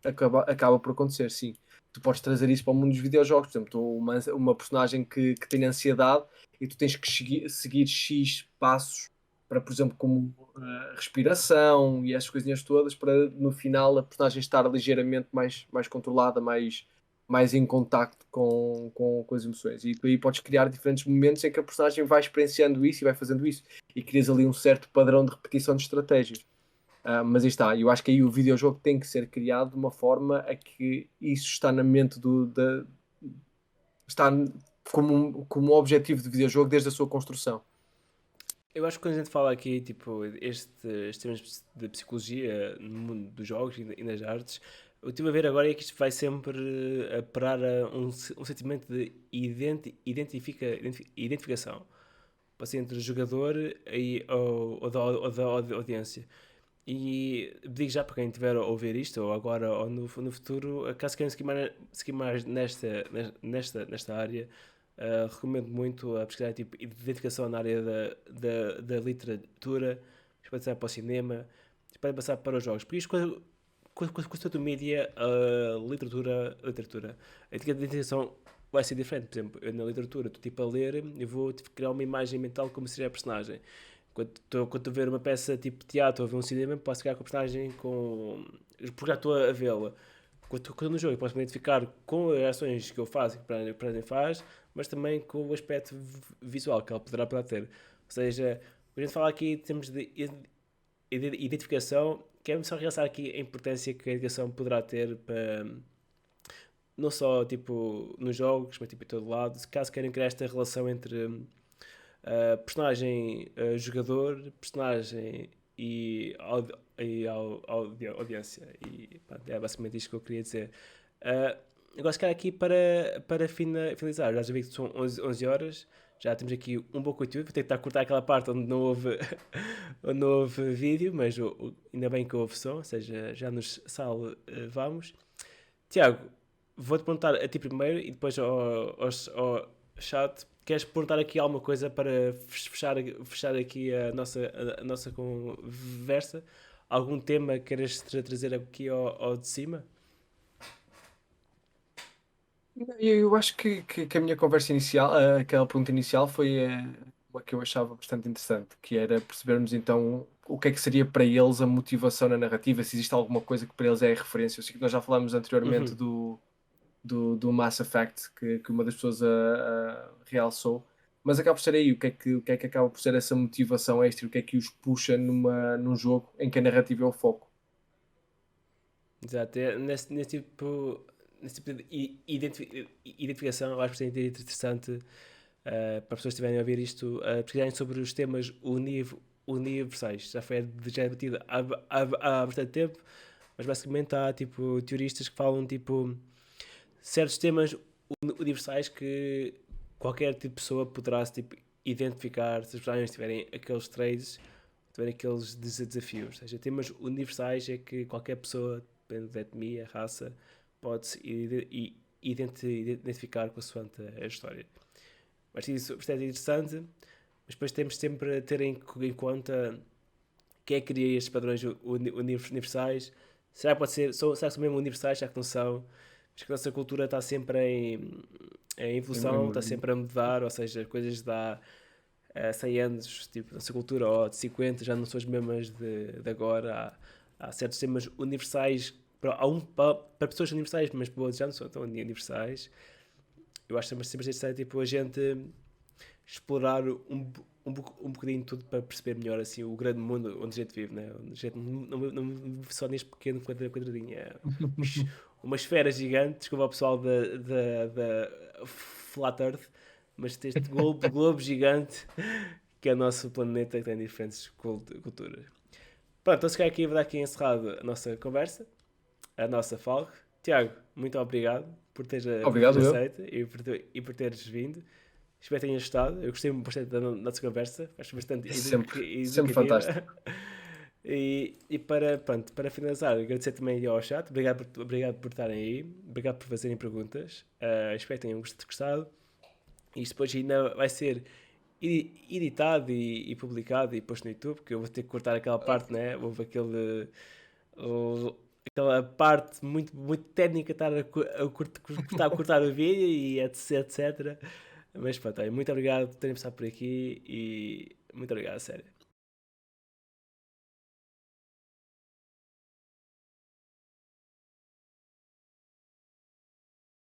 acaba por acontecer, sim. Tu podes trazer isso para o mundo dos videojogos. Por exemplo, tu, uma personagem que tem ansiedade e tu tens que seguir X passos para, por exemplo, como respiração e essas coisinhas todas, para no final a personagem estar ligeiramente mais controlada, mais em contacto com as emoções. E tu aí podes criar diferentes momentos em que a personagem vai experienciando isso e vai fazendo isso. E crias ali um certo padrão de repetição de estratégias. Mas aí está, eu acho que aí o videojogo tem que ser criado de uma forma a que isso está na mente está como um objetivo de videojogo desde a sua construção. Eu acho que quando a gente fala aqui, tipo, estes termos de psicologia no mundo dos jogos e nas artes, o que estive a ver agora é que isto vai sempre parar a um sentimento de identificação. Pode ser entre o jogador ou da audiência. E digo já para quem estiver a ouvir isto, ou agora ou no futuro, caso queiram seguir mais nesta área, recomendo muito a pesquisar tipo, identificação na área da literatura, depois passar para o cinema, depois passar para os jogos. Porque isto, com o mídia, a literatura, a identificação vai ser diferente. Por exemplo, eu na literatura, estou tipo a ler, eu vou tipo, criar uma imagem mental como seria a personagem. Quando estou a ver uma peça tipo teatro ou a ver um cinema, posso ficar com a personagem porque já estou a vê-la. quando estou no jogo, eu posso me identificar com as ações que eu faço e que o personagem faz, mas também com o aspecto visual que ele poderá ter. Ou seja, a gente fala aqui em termos de identificação, quero só realçar aqui a importância que a educação poderá ter para não só tipo nos jogos, mas tipo em todo lado, caso queiram criar esta relação entre personagem jogador, personagem e audiência. E pronto, é basicamente isto que eu queria dizer. Agora, se calhar aqui para finalizar, já vi que são 11 horas, já temos aqui um bom conteúdo. Vou tentar cortar aquela parte onde não houve, onde não houve vídeo, mas ainda bem que houve som, ou seja, já nos vamos. Tiago, vou-te perguntar a ti primeiro e depois ao chat. Queres perguntar aqui alguma coisa para fechar aqui a nossa conversa? Algum tema que queiras trazer aqui ao de cima? Eu acho que a minha conversa inicial, aquela pergunta inicial, foi uma que eu achava bastante interessante, que era percebermos então o que é que seria para eles a motivação na narrativa, se existe alguma coisa que para eles é a referência. Eu sei que nós já falámos anteriormente Uhum. do Mass Effect, que uma das pessoas realçou, mas acaba por ser aí, o que é que acaba por ser essa motivação extra, o que é que os puxa num jogo em que a narrativa é o foco. Exato. Nesse tipo de identificação, eu acho bastante interessante para pessoas que estiverem a ouvir isto, pesquisarem sobre os temas universais. Já é debatido há bastante tempo, mas basicamente há tipo, teoristas que falam tipo, certos temas universais que qualquer tipo de pessoa poderá tipo, identificar se os personagens tiverem aqueles traits, tiverem aqueles desafios. Ou seja, temas universais é que qualquer pessoa, dependendo da etnia, raça, pode-se identificar consoante a história. Mas isso é interessante, mas depois temos sempre a ter em conta quem é que cria estes padrões universais. Será que será que são mesmo universais? Será que não são? Acho que a nossa cultura está sempre em evolução, está sempre a mudar, ou seja, coisas de há 100 anos, tipo, a nossa cultura, ou de 50, já não são as mesmas de agora. Há certos temas universais para pessoas universais, mas para outros já não são tão universais. Eu acho sempre interessante tipo, a gente explorar um bocadinho tudo para perceber melhor assim, o grande mundo onde a gente vive, né? A gente não vive só neste pequeno quadradinho. É uma esfera gigante, desculpa ao pessoal da Flat Earth, mas este globo gigante que é o nosso planeta que tem diferentes culturas. Pronto, então se calhar aqui vou dar aqui encerrado a nossa conversa, a nossa FALC. Tiago, muito obrigado por teres Obrigado, eu. aceito e por teres vindo. Espero que tenhas estado. Eu gostei bastante da nossa conversa. Acho bastante É sempre educativa. fantástico. Pronto, para finalizar, agradecer também ao chat. Obrigado por estarem aí. Obrigado por fazerem perguntas. Espero que tenham gostado. Isto depois ainda vai ser editado e publicado e posto no YouTube, porque eu vou ter que cortar aquela parte, né? Houve aquela parte muito técnica estar a cortar o vídeo e etc. Mas pronto, muito obrigado por terem passado por aqui e muito obrigado, a sério.